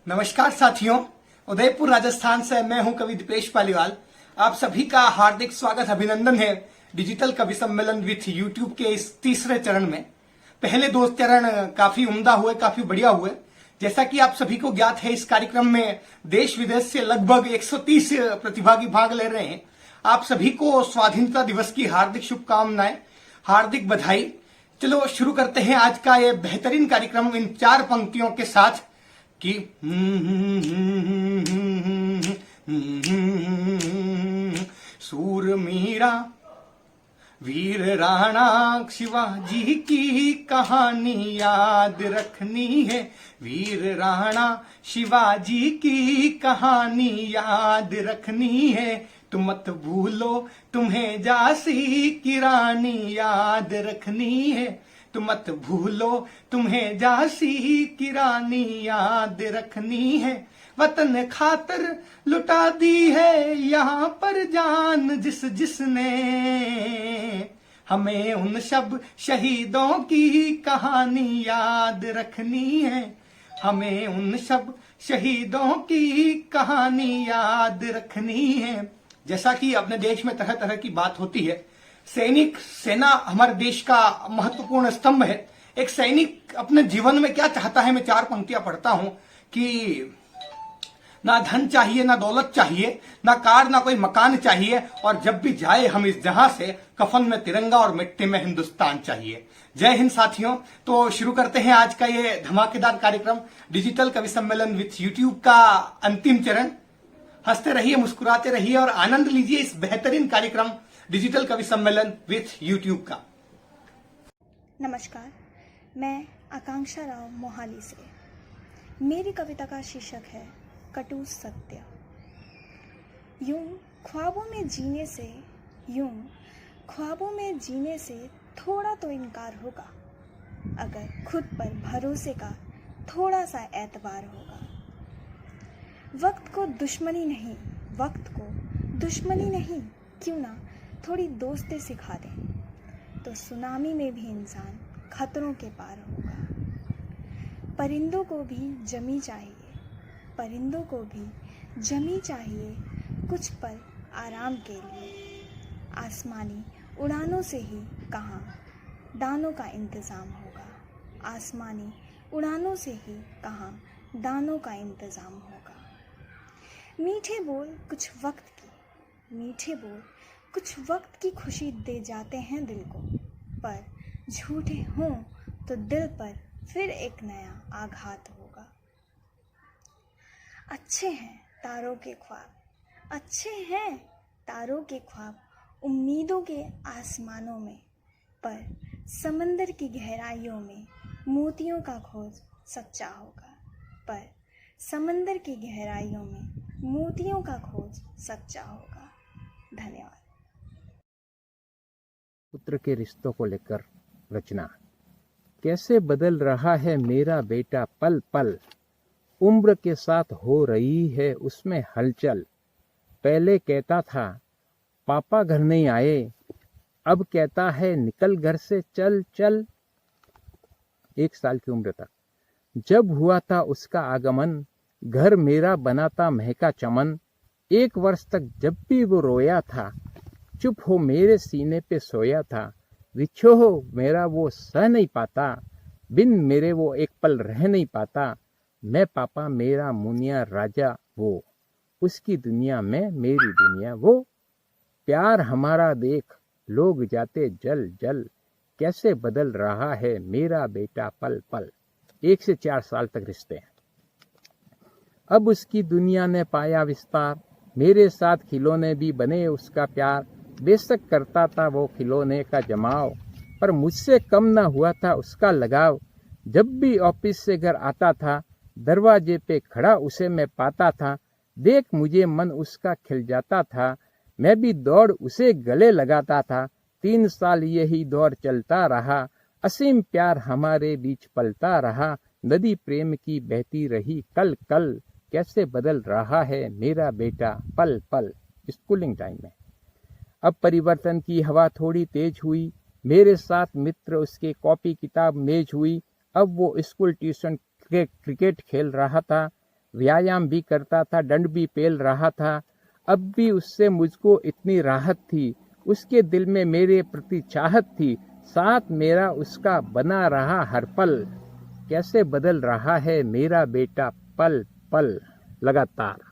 नमस्कार साथियों, उदयपुर राजस्थान से मैं हूं कवि दीपेश पालीवाल। आप सभी का हार्दिक स्वागत अभिनंदन है डिजिटल कवि सम्मेलन विथ यूट्यूब के इस तीसरे चरण में। पहले दो चरण काफी उम्दा हुए, काफी बढ़िया हुए। जैसा कि आप सभी को ज्ञात है, इस कार्यक्रम में देश विदेश से लगभग 130 प्रतिभागी भाग ले रहे हैं। आप सभी को स्वाधीनता दिवस की हार्दिक शुभकामनाएं, हार्दिक बधाई। चलो शुरू करते हैं आज का ये बेहतरीन कार्यक्रम इन 4 पंक्तियों के साथ कि सूर मीरा वीर राणा शिवाजी की कहानी याद रखनी है। वीर राणा शिवाजी की कहानी याद रखनी है। तुम मत भूलो तुम्हें झांसी की रानी याद रखनी है। तुम मत भूलो तुम्हें झांसी की रानी याद रखनी है। वतन खातर लुटा दी है यहाँ पर जान जिस जिसने। हमें उन सब शहीदों की कहानी याद रखनी है। हमें उन सब शहीदों की कहानी याद रखनी है। जैसा कि अपने देश में तरह तरह की बात होती है, सैनिक सेना हमारे देश का महत्वपूर्ण स्तंभ है। एक सैनिक अपने जीवन में क्या चाहता है, मैं 4 पंक्तियां पढ़ता हूं कि ना धन चाहिए, ना दौलत चाहिए, ना कार, ना कोई मकान चाहिए, और जब भी जाए हम इस जहां से कफन में तिरंगा और मिट्टी में हिंदुस्तान चाहिए। जय हिंद साथियों। तो शुरू करते हैं आज का ये धमाकेदार कार्यक्रम डिजिटल कवि सम्मेलन विथ यूट्यूब का अंतिम चरण। हंसते रहिए, मुस्कुराते रहिए और आनंद लीजिए इस बेहतरीन कार्यक्रम डिजिटल कवि सम्मेलन विथ यूट्यूब का। नमस्कार, मैं आकांक्षा राव मोहाली से। मेरी कविता का शीर्षक है कटु सत्य। यूं ख्वाबों में जीने से थोड़ा तो इनकार होगा, अगर खुद पर भरोसे का थोड़ा सा एतबार होगा। वक्त को दुश्मनी नहीं, क्यों ना थोड़ी दोस्ती सिखा दें, तो सुनामी में भी इंसान खतरों के पार होगा। परिंदों को भी जमी चाहिए कुछ पल आराम के लिए। आसमानी उड़ानों से ही कहाँ दानों का इंतज़ाम होगा। आसमानी उड़ानों से ही कहाँ दानों का इंतज़ाम होगा। मीठे बोल कुछ वक्त की खुशी दे जाते हैं दिल को, पर झूठे हों तो दिल पर फिर एक नया आघात होगा। अच्छे हैं तारों के ख्वाब उम्मीदों के आसमानों में, पर समंदर की गहराइयों में मोतियों का खोज सच्चा होगा। धन्यवाद। पुत्र के रिश्तों को लेकर रचना। कैसे बदल रहा है मेरा बेटा पल पल, उम्र के साथ हो रही है उसमें हलचल। पहले कहता था पापा घर नहीं आए, अब कहता है निकल घर से चल चल। 1 साल की उम्र तक जब हुआ था उसका आगमन, घर मेरा बनाता महका चमन। 1 वर्ष तक जब भी वो रोया था, चुप हो मेरे सीने पे सोया था। विछोह मेरा वो सह नहीं पाता, बिन मेरे वो एक पल रह नहीं पाता। मैं पापा मेरा मुनिया राजा वो, उसकी दुनिया में मेरी दुनिया वो। प्यार हमारा देख लोग जाते जल जल, कैसे बदल रहा है मेरा बेटा पल पल। 1 से 4 साल तक रिश्ते हैं। अब उसकी दुनिया ने पाया विस्तार, मेरे साथ खिलौने भी बने उसका प्यार। बेशक करता था वो खिलौने का जमाव, पर मुझसे कम ना हुआ था उसका लगाव। जब भी ऑफिस से घर आता था, दरवाजे पे खड़ा उसे मैं पाता था। देख मुझे मन उसका खिल जाता था, मैं भी दौड़ उसे गले लगाता था। 3 साल यही दौर चलता रहा, असीम प्यार हमारे बीच पलता रहा। नदी प्रेम की बहती रही कल कल, कैसे बदल रहा है मेरा बेटा पल पल। स्कूलिंग टाइम में अब परिवर्तन की हवा थोड़ी तेज हुई, मेरे साथ मित्र उसके कॉपी किताब मेज हुई। अब वो स्कूल ट्यूशन क्रिकेट खेल रहा था, व्यायाम भी करता था, दंड भी पेल रहा था। अब भी उससे मुझको इतनी राहत थी, उसके दिल में मेरे प्रति चाहत थी, साथ मेरा उसका बना रहा हर पल। कैसे बदल रहा है मेरा बेटा पल पल लगातार।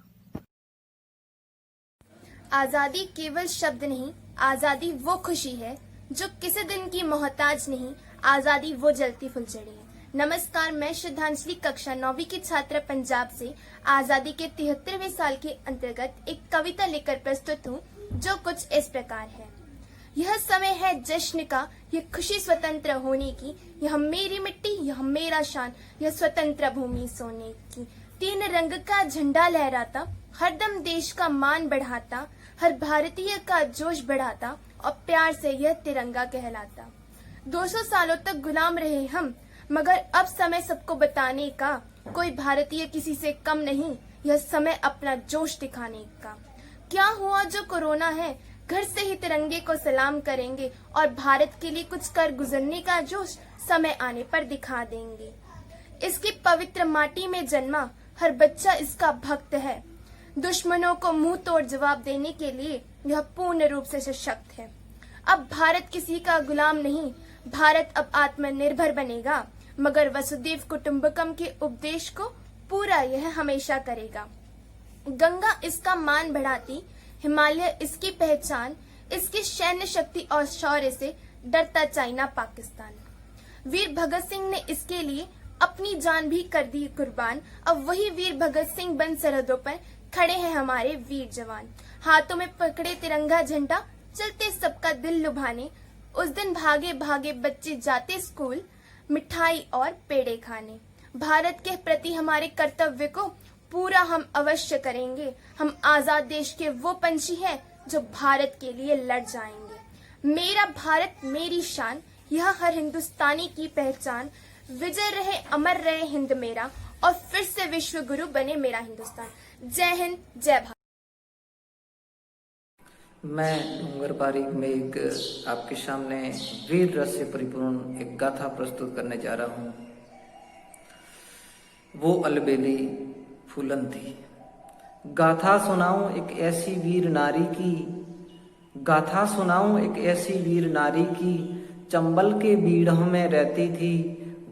आजादी केवल शब्द नहीं, आजादी वो खुशी है जो किसी दिन की मोहताज नहीं, आजादी वो जलती फुलझड़ी है। नमस्कार, मैं श्रद्धांजलि कक्षा 9वीं की छात्रा पंजाब से आजादी के 73वें साल के अंतर्गत एक कविता लेकर प्रस्तुत हूँ, जो कुछ इस प्रकार है। यह समय है जश्न का, यह खुशी स्वतंत्र होने की, यह मेरी मिट्टी, यह मेरा शान, यह स्वतंत्र भूमि सोने की। 3 रंग का झंडा लहराता, हरदम देश का मान बढ़ाता, हर भारतीय का जोश बढ़ाता और प्यार से यह तिरंगा कहलाता। 200 सालों तक गुलाम रहे हम, मगर अब समय सबको बताने का, कोई भारतीय किसी से कम नहीं, यह समय अपना जोश दिखाने का। क्या हुआ जो कोरोना है, घर से ही तिरंगे को सलाम करेंगे और भारत के लिए कुछ कर गुजरने का जोश समय आने पर दिखा देंगे। इसकी पवित्र माटी में जन्मा हर बच्चा इसका भक्त है। दुश्मनों को मुंह तोड़ जवाब देने के लिए यह पूर्ण रूप से सशक्त है। अब भारत किसी का गुलाम नहीं, भारत अब आत्मनिर्भर बनेगा, मगर वसुदेव कुटुंबकम के उपदेश को पूरा यह हमेशा करेगा। गंगा इसका मान बढ़ाती, हिमालय इसकी पहचान, इसकी सैन्य शक्ति और शौर्य से डरता चाइना पाकिस्तान। वीर भगत सिंह ने इसके लिए अपनी जान भी कर दी कुर्बान। अब वही वीर भगत सिंह बन सरहदों पर खड़े हैं हमारे वीर जवान। हाथों में पकड़े तिरंगा झंडा, चलते सबका दिल लुभाने। उस दिन भागे भागे बच्चे जाते स्कूल, मिठाई और पेड़े खाने। भारत के प्रति हमारे कर्तव्य को पूरा हम अवश्य करेंगे। हम आजाद देश के वो पंछी हैं जो भारत के लिए लड़ जाएंगे। मेरा भारत मेरी शान, यह हर हिंदुस्तानी की पहचान। विजय रहे अमर रहे हिंद मेरा, और फिर से विश्व गुरु बने मेरा हिंदुस्तान। जय हिंद, जय भारत। मैं डूंगर बारीक में एक आपके सामने वीर रस से परिपूर्ण एक गाथा प्रस्तुत करने जा रहा हूँ। वो अलबेली फूलन थी। गाथा सुनाऊं एक ऐसी वीर नारी की, गाथा सुनाऊं एक ऐसी वीर नारी की, चंबल के बीड़ों में रहती थी।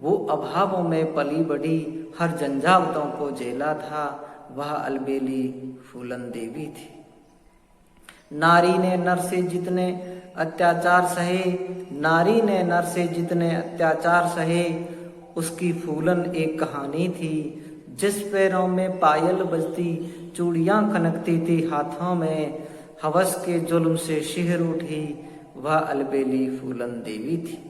वो अभावों में पली बड़ी, हर झंझावतों को झेला था। वह अलबेली फूलन देवी थी। नारी ने नर से जितने अत्याचार सहे, नारी ने नर से जितने अत्याचार सहे, उसकी फूलन एक कहानी थी। जिस पैरों में पायल बजती, चूड़ियां खनकती थी हाथों में, हवस के जुल्म से शिहर उठी, वह अलबेली फूलन देवी थी।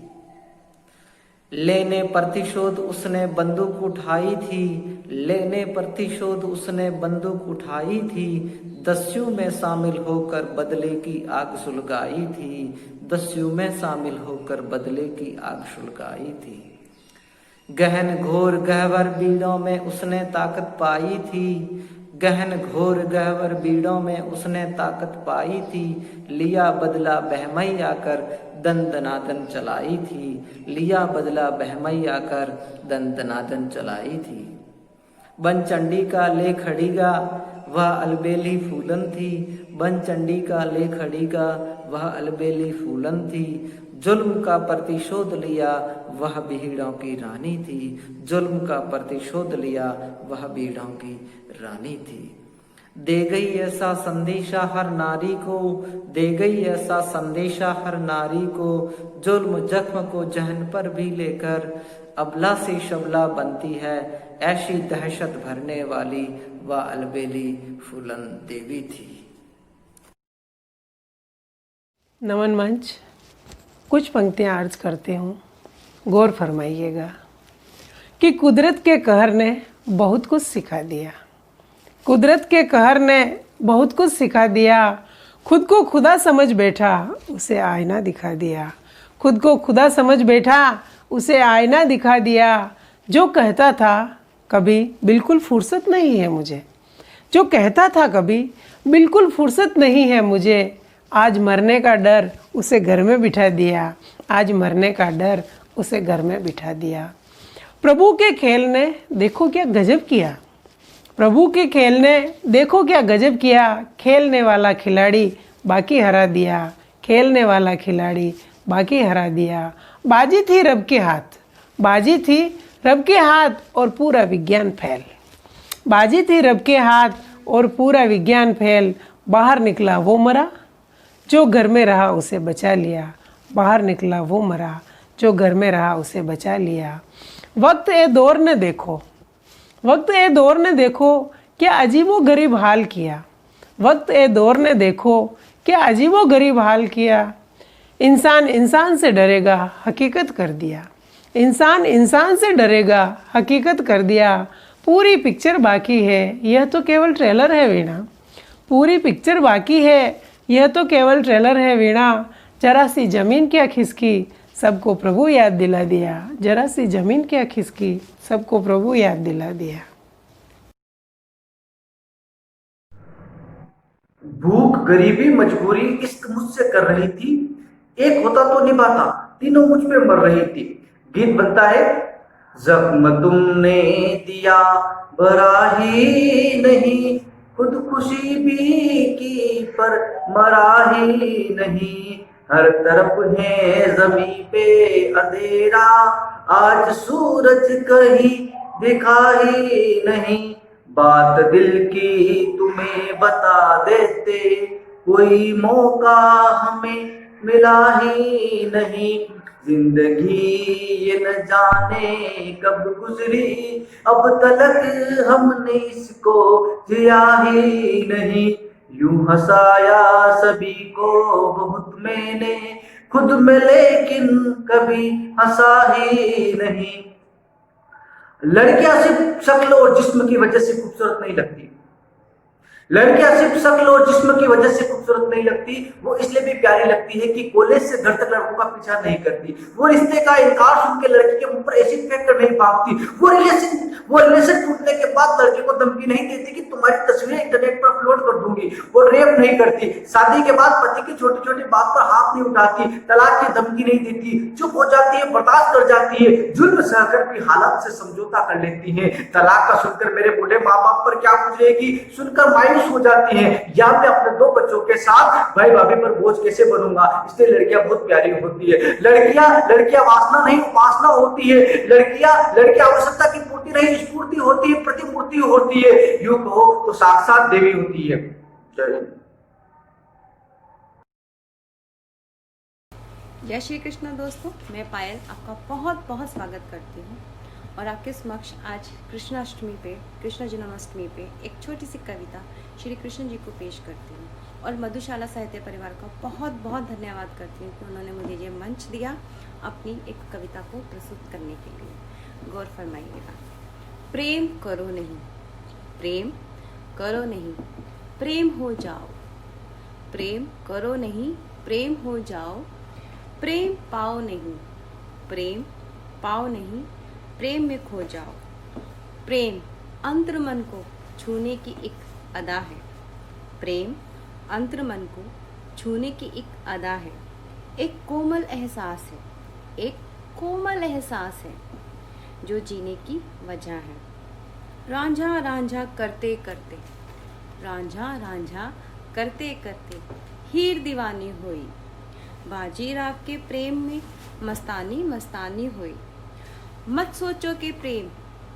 लेने प्रतिशोध उसने बंदूक उठाई थी, लेने प्रतिशोध उसने बंदूक उठाई थी। दस्यु में शामिल होकर बदले की आग सुलगाई थी, दस्यु में शामिल होकर बदले की आग सुलगाई थी। गहन घोर गहवर बीड़ों में उसने ताकत पाई थी, गहन घोर गहवर बीड़ों में उसने ताकत पाई थी। लिया बदला बहमई आकर दन दनादन चलाई थी, लिया बदला बहमई आकर दन दनादन चलाई थी। बन चंडी का ले खड़ीगा, वह अलबेली फूलन थी। बन चंडी का ले खड़ीगा, वह अलबेली फूलन थी। जुल्म का प्रतिशोध लिया, वह भीड़ों की रानी थी। जुल्म का प्रतिशोध लिया, वह भीड़ों की रानी थी। दे गई ऐसा संदेशा हर नारी को, दे गई ऐसा संदेशा हर नारी को, जुल्म जख्म को जहन पर भी लेकर अबला से शबला बनती है। ऐसी दहशत भरने वाली वह अलबेली फूलन देवी थी। नमन मंच कुछ पंक्तियां अर्ज करते हूँ, गौर फरमाइएगा कि कुदरत के कहर ने बहुत कुछ सिखा दिया। कुदरत के कहर ने बहुत कुछ सिखा दिया। खुद को खुदा समझ बैठा, उसे आईना दिखा दिया। खुद को खुदा समझ बैठा, उसे आईना दिखा दिया। जो कहता था कभी बिल्कुल फुर्सत नहीं है मुझे, जो कहता था कभी बिल्कुल फुर्सत नहीं है मुझे, आज मरने का डर उसे घर में बिठा दिया। आज मरने का डर उसे घर में बिठा दिया। प्रभु के खेल ने देखो क्या गजब किया। प्रभु के खेल ने देखो क्या गजब किया, खेलने वाला खिलाड़ी बाकी हरा दिया, खेलने वाला खिलाड़ी बाकी हरा दिया। बाजी थी रब के हाथ, बाजी थी रब के हाथ और पूरा विज्ञान फैल, बाजी थी रब के हाथ और पूरा विज्ञान फैल। बाहर निकला वो मरा जो घर में रहा उसे बचा लिया, बाहर निकला वो मरा जो घर में रहा उसे बचा लिया। वक्त ए दौर ने देखो, वक्त ए दौर ने देखो क्या अजीबो गरीब हाल किया, वक्त ए दौर ने देखो क्या अजीबो गरीब हाल किया। इंसान इंसान से डरेगा हकीकत कर दिया, इंसान इंसान से डरेगा हकीकत कर दिया। पूरी पिक्चर बाकी है यह तो केवल ट्रेलर है वीणा, पूरी पिक्चर बाकी है यह तो केवल ट्रेलर है वीणा। जरा सी जमीन क्या खिसकी सबको प्रभु याद दिला दिया, जरा सी जमीन क्या खिसकी सबको प्रभु याद दिला दिया। भूख, गरीबी, मजबूरी इश्क मुझसे कर रही थी, एक होता तो निभाता, तीनों मुझ पे मर रही थी। गीत बनता है, जख्म तुमने दिया भरा ही नहीं, खुदकुशी भी की पर मरा ही नहीं। हर तरफ है जमीन पे अंधेरा, आज सूरज कहीं दिखा ही नहीं। बात दिल की तुम्हें बता देते, कोई मौका हमें मिला ही नहीं। जिंदगी ये न जाने कब गुजरी, अब तलक हमने इसको जिया ही नहीं। यूं हंसाया सभी को बहुत मैंने, खुद में लेकिन कभी हंसा ही नहीं। लड़कियां सिर्फ शक्ल और जिस्म की वजह से खूबसूरत नहीं लगती, लड़कियां सिर्फ शक्ल और जिस्म की वजह से खूबसूरत नहीं लगती, वो इसलिए भी प्यारी लगती है कि कॉलेज से घर तक लड़कों का पीछा नहीं करती, वो रिश्ते का इनकार सुन के लड़की के मुंह पर एसिड फेंक कर नहीं भागती, वो रिलेशन टूटने के बाद लड़के को धमकी नहीं देती कि तुम्हारी तस्वीरें इंटरनेट पर अपलोड कर दूंगी, वो रेप नहीं करती, शादी के बाद पति की छोटी छोटी बात पर हाथ नहीं उठाती, तलाक की धमकी नहीं देती, चुप हो जाती है, बर्दाश्त कर जाती है, जुल्म सहकर भी हालात से समझौता कर लेती है। तलाक का सुनकर मेरे बूढ़े माँ बाप पर क्या गुजरेगी सुनकर मायूस हो जाती हैं, या मैं अपने 2 बच्चों के साथ भाई भाभी पर बोझ कैसे बनूंगा। इसलिए लड़कियां बहुत प्यारी होती है, लड़कियां वासना नहीं उपासना होती है, लड़कियां आवश्यकता की पूर्ति नहीं स्फूर्ति होती है, प्रतिमूर्ति होती है, यूं कहो तो साक्षात देवी होती है। जय श्री कृष्ण दोस्तों, मैं पायल आपका बहुत बहुत स्वागत करती हूँ और आपके समक्ष आज कृष्णाष्टमी पे, कृष्ण जन्माष्टमी पे एक छोटी सी कविता श्री कृष्ण जी को पेश करती हूँ और मधुशाला साहित्य परिवार का बहुत बहुत धन्यवाद करती हूँ कि उन्होंने मुझे ये मंच दिया अपनी एक कविता को प्रस्तुत करने के लिए। गौर फरमाइएगा। प्रेम करो नहीं, प्रेम करो नहीं, प्रेम हो जाओ, प्रेम करो नहीं, प्रेम हो जाओ, प्रेम पाओ नहीं, प्रेम पाओ नहीं, प्रेम में खो जाओ। प्रेम अंतर मन को छूने की एक अदा है, प्रेम अंतर मन को छूने की एक अदा है, एक कोमल एहसास है, एक कोमल एहसास है जो जीने की वजह है। रांझा रांझा करते करते, रांझा रांझा करते करते हीर दीवानी हुई, बाजीराव के प्रेम में मस्तानी मस्तानी हुई। मत सोचो कि प्रेम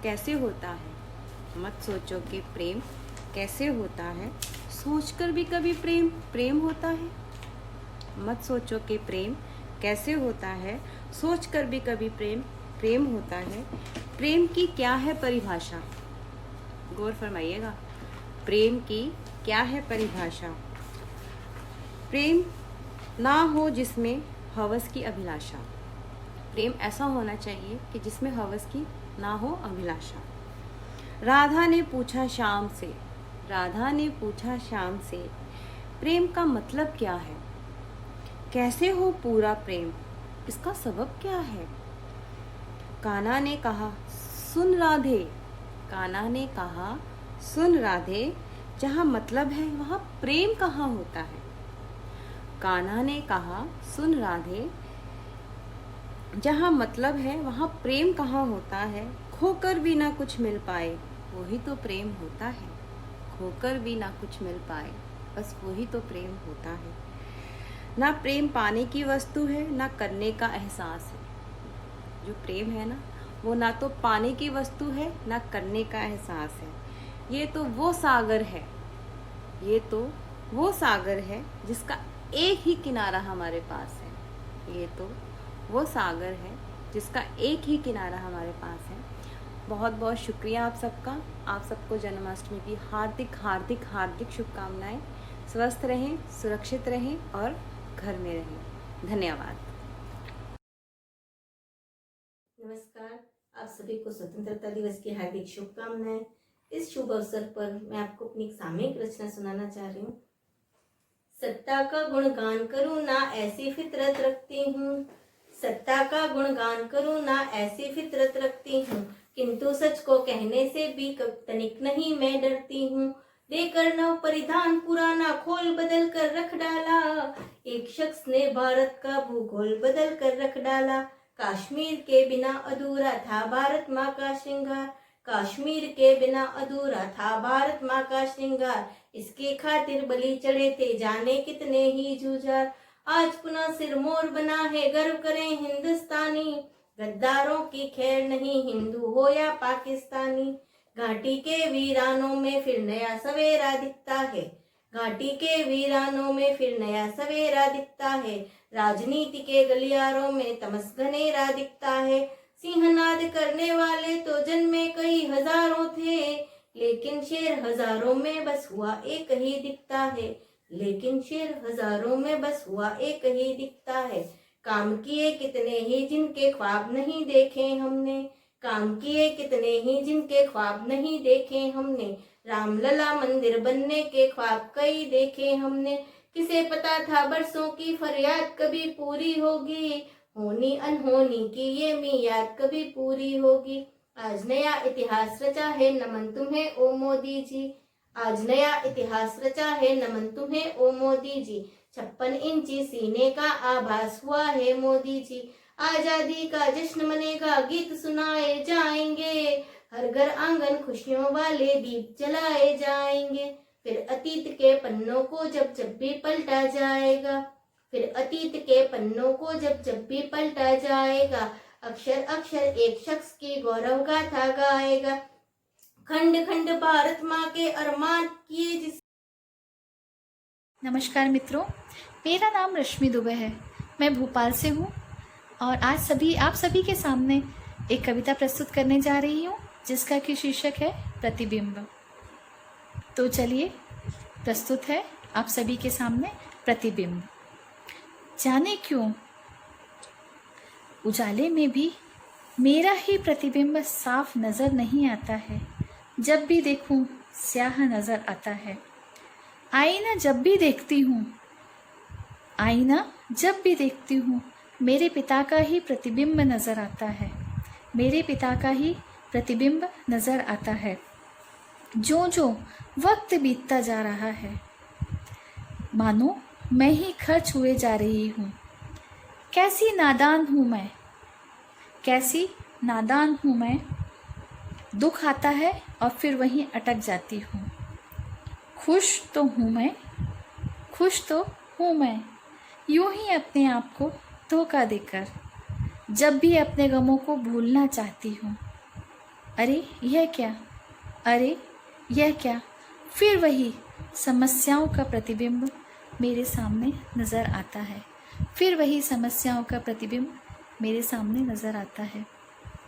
कैसे होता है, मत सोचो कि प्रेम कैसे होता है, सोचकर भी कभी प्रेम प्रेम होता है। मत सोचो कि प्रेम कैसे होता है, सोचकर भी कभी प्रेम प्रेम होता है। प्रेम की क्या है परिभाषा, गौर फरमाइएगा। प्रेम की क्या है परिभाषा। प्रेम ना हो जिसमें हवस की अभिलाषा, प्रेम ऐसा होना चाहिए कि जिसमें हवस की ना हो अभिलाषा। राधा ने पूछा श्याम से, राधा ने पूछा श्याम से, प्रेम का मतलब क्या है, कैसे हो पूरा प्रेम, इसका सबब क्या है। कान्हा ने कहा सुन राधे, कान्हा ने कहा सुन राधे, जहाँ मतलब है वहाँ प्रेम कहाँ होता है। कान्हा ने कहा सुन राधे, जहाँ मतलब है वहाँ प्रेम कहाँ होता है। खोकर भी ना कुछ मिल पाए, वही तो प्रेम होता है, खोकर भी ना कुछ मिल पाए, बस वही तो प्रेम होता है। ना प्रेम पाने की वस्तु है, ना करने का एहसास है। जो प्रेम है ना, वो ना तो पाने की वस्तु है, ना करने का एहसास है। ये तो वो सागर है, ये तो वो सागर है जिसका एक ही किनारा हमारे पास है। ये तो वो सागर है जिसका एक ही किनारा हमारे पास है। बहुत बहुत शुक्रिया आप सबका। आप सबको जन्माष्टमी की हार्दिक हार्दिक हार्दिक शुभकामनाएं। स्वस्थ रहें, सुरक्षित रहें और घर में रहें। धन्यवाद। नमस्कार, आप सभी को स्वतंत्रता दिवस की हार्दिक शुभकामनाएं। इस शुभ अवसर पर मैं आपको अपनी एक सामयिक रचना सुनाना चाह रही हूँ। सत्ता का गुणगान करूँ ना ऐसी फितरत रखती हूँ, सत्ता का गुणगान करूँ ना ऐसी फितरत रखती हूँ, किंतु सच को कहने से भी तनिक नहीं मैं डरती हूँ। देकर नव परिधान पुराना खोल बदल कर रख डाला, एक शख्स ने भारत का भूगोल बदल कर रख डाला। कश्मीर के बिना अधूरा था भारत माँ का श्रृंगार, कश्मीर के बिना अधूरा था भारत माँ का श्रृंगार। इसके खातिर बलि चढ़े थे जाने कितने ही जूझार। आज पुनः सिर मोर बना है गर्व करें हिंदुस्तानी, गद्दारों की खैर नहीं हिंदू हो या पाकिस्तानी। घाटी के वीरानों में फिर नया सवेरा दिखता है, घाटी के वीरानों में फिर नया सवेरा दिखता है। राजनीति के गलियारों में तमस घनेरा दिखता है। सिंहनाद करने वाले तो जन्मे कई हजारों थे, लेकिन शेर हजारों में बस हुआ एक ही दिखता है, लेकिन शेर हजारों में बस हुआ एक ही दिखता है। काम किए कितने ही जिनके ख्वाब नहीं देखे हमने, काम किए कितने ही जिनके ख्वाब नहीं देखे हमने। रामलला मंदिर बनने के ख्वाब कई देखे हमने, किसे पता था बरसों की फरियाद कभी पूरी होगी, होनी अनहोनी की ये मियाद कभी पूरी होगी। आज नया इतिहास रचा है नमन तुम्हें ओ मोदी जी, आज नया इतिहास रचा है नमन तुम्हें ओ मोदी जी। 56 इंची सीने का आभास हुआ है मोदी जी। आजादी का जश्न मनेगा, गीत सुनाए जाएंगे, हर घर आंगन खुशियों वाले दीप जलाए जाएंगे। फिर अतीत के पन्नों को जब जब भी पलटा जाएगा, फिर अतीत के पन्नों को जब जब भी पलटा जाएगा, अक्षर अक्षर एक शख्स की गौरव गाथा गाएगा। खंड खंड भारत माँ के अरमान किए जिस। नमस्कार मित्रों, मेरा नाम रश्मि दुबे है। मैं भोपाल से हूँ और आज आप सभी के सामने एक कविता प्रस्तुत करने जा रही हूँ जिसका कि शीर्षक है प्रतिबिंब। तो चलिए, प्रस्तुत है आप सभी के सामने प्रतिबिंब। जाने क्यों उजाले में भी मेरा ही प्रतिबिंब साफ नज़र नहीं आता है, जब भी देखूं स्याह नज़र आता है। आईना जब भी देखती हूँ, आईना जब भी देखती हूँ, मेरे पिता का ही प्रतिबिंब नज़र आता है, मेरे पिता का ही प्रतिबिंब नज़र आता है। जो जो वक्त बीतता जा रहा है, मानो मैं ही खर्च हुए जा रही हूँ। कैसी नादान हूँ मैं, कैसी नादान हूँ मैं। दुख आता है और फिर वहीं अटक जाती हूँ। खुश तो हूँ मैं, खुश तो हूँ मैं, यूं ही अपने आप को धोखा देकर जब भी अपने गमों को भूलना चाहती हूँ। अरे यह क्या, अरे यह क्या, फिर वही समस्याओं का प्रतिबिंब मेरे सामने नज़र आता है, फिर वही समस्याओं का प्रतिबिंब मेरे सामने नज़र आता है।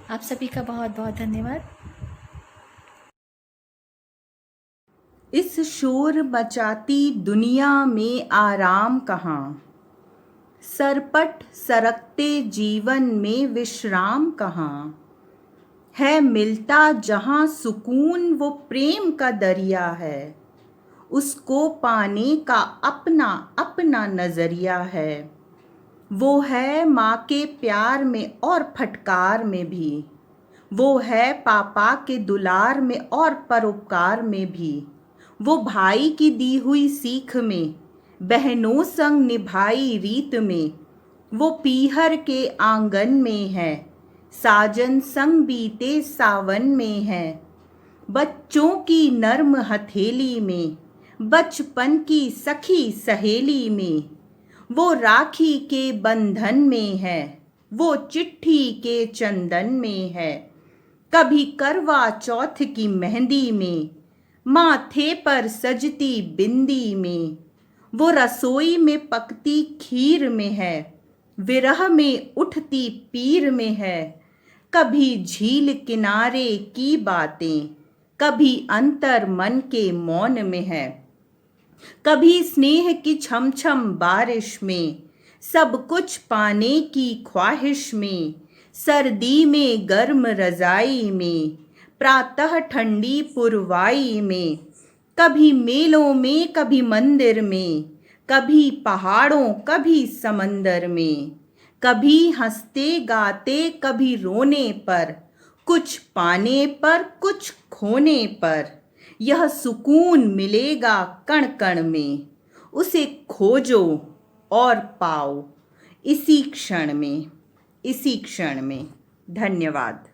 आप सभी का बहुत बहुत धन्यवाद। इस शोर मचाती दुनिया में आराम कहाँ, सरपट सरकते जीवन में विश्राम कहाँ है। मिलता जहाँ सुकून वो प्रेम का दरिया है, उसको पाने का अपना अपना नजरिया है। वो है माँ के प्यार में और फटकार में भी, वो है पापा के दुलार में और परोपकार में भी। वो भाई की दी हुई सीख में, बहनों संग निभाई रीत में। वो पीहर के आंगन में है, साजन संग बीते सावन में है। बच्चों की नर्म हथेली में, बचपन की सखी सहेली में, वो राखी के बंधन में है, वो चिट्ठी के चंदन में है, कभी करवा चौथ की मेहंदी में, माथे पर सजती बिंदी में, वो रसोई में पकती खीर में है, विरह में उठती पीर में है, कभी झील किनारे की बातें, कभी अंतर मन के मौन में है, कभी स्नेह की छम छम बारिश में, सब कुछ पाने की ख्वाहिश में, सर्दी में गर्म रजाई में, प्रातः ठंडी पुरवाई में, कभी मेलों में कभी मंदिर में, कभी पहाड़ों कभी समंदर में, कभी हंसते गाते कभी रोने पर, कुछ पाने पर कुछ खोने पर, यह सुकून मिलेगा कण कण में, उसे खोजो और पाओ इसी क्षण में, इसी क्षण में। धन्यवाद।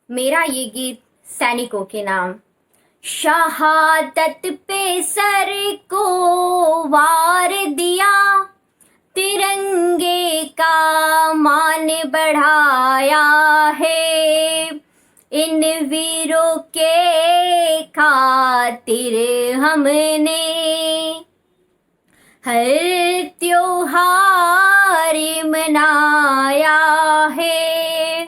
मेरा ये गीत सैनिकों के नाम। शहादत पे सर को वार दिया, तिरंगे का मान बढ़ाया है, इन वीरों के खातिर हमने हर त्योहार मनाया है।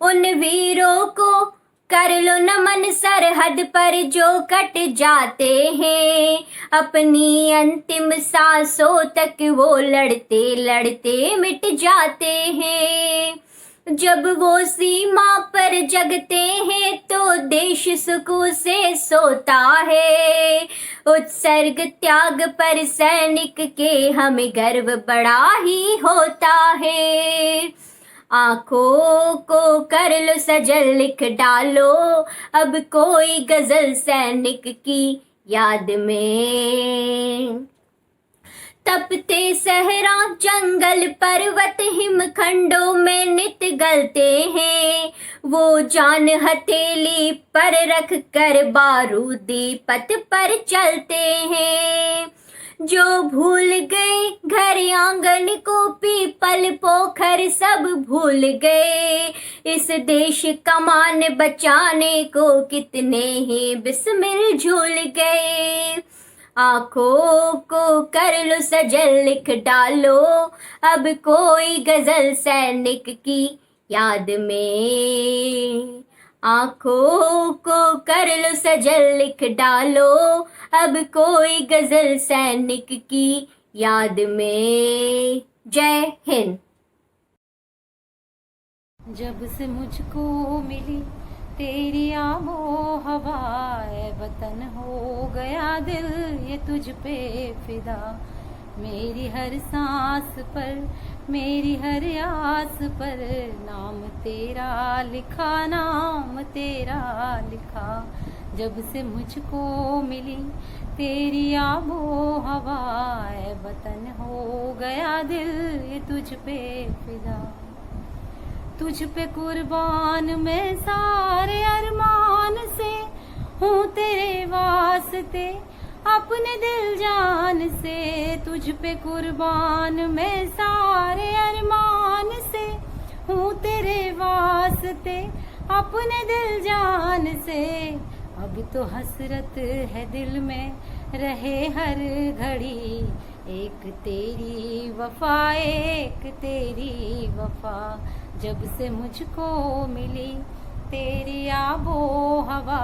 उन वीरों को कर लो नमन, सरहद पर जो कट जाते हैं, अपनी अंतिम सांसों तक वो लड़ते लड़ते मिट जाते हैं। जब वो सीमा पर जगते हैं तो देश सुकून से सोता है, उत्सर्ग त्याग पर सैनिक के हमें गर्व बड़ा ही होता है। आंखों को कर लो सजल, लिख डालो अब कोई गजल सैनिक की याद में। तपते सहरा जंगल पर्वत हिमखंडों में नित गलते हैं, वो जान हथेली पर रख कर बारूदी पथ पर चलते हैं। जो भूल गए घर आंगन को, पीपल पोखर सब भूल गए, इस देश का मान बचाने को कितने ही बिस्मिल झूल गए। आंखों को कर लो सजल, लिख डालो अब कोई गजल सैनिक की याद में। आंखों को कर लो सजल, लिख डालो अब कोई गजल सैनिक की याद में। जय हिंद। जब से मुझको मिली तेरी आबो हवा, ऐ वतन हो गया दिल ये तुझ पे फिदा। मेरी हर सांस पर, मेरी हर आस पर, नाम तेरा लिखा, नाम तेरा लिखा। जब से मुझको मिली तेरी आबो हवा, ऐ वतन हो गया दिल ये तुझ पे फिदा। तुझ पे कुर्बान मैं सारे अरमान से, हूँ तेरे वास्ते अपने दिल जान से। तुझ पे कुर्बान मैं सारे अरमान से, हूँ तेरे वास्ते अपने दिल जान से। अब तो हसरत है दिल में रहे हर घड़ी, एक तेरी वफा, एक तेरी वफा। जब से मुझको मिली तेरी आबो हवा,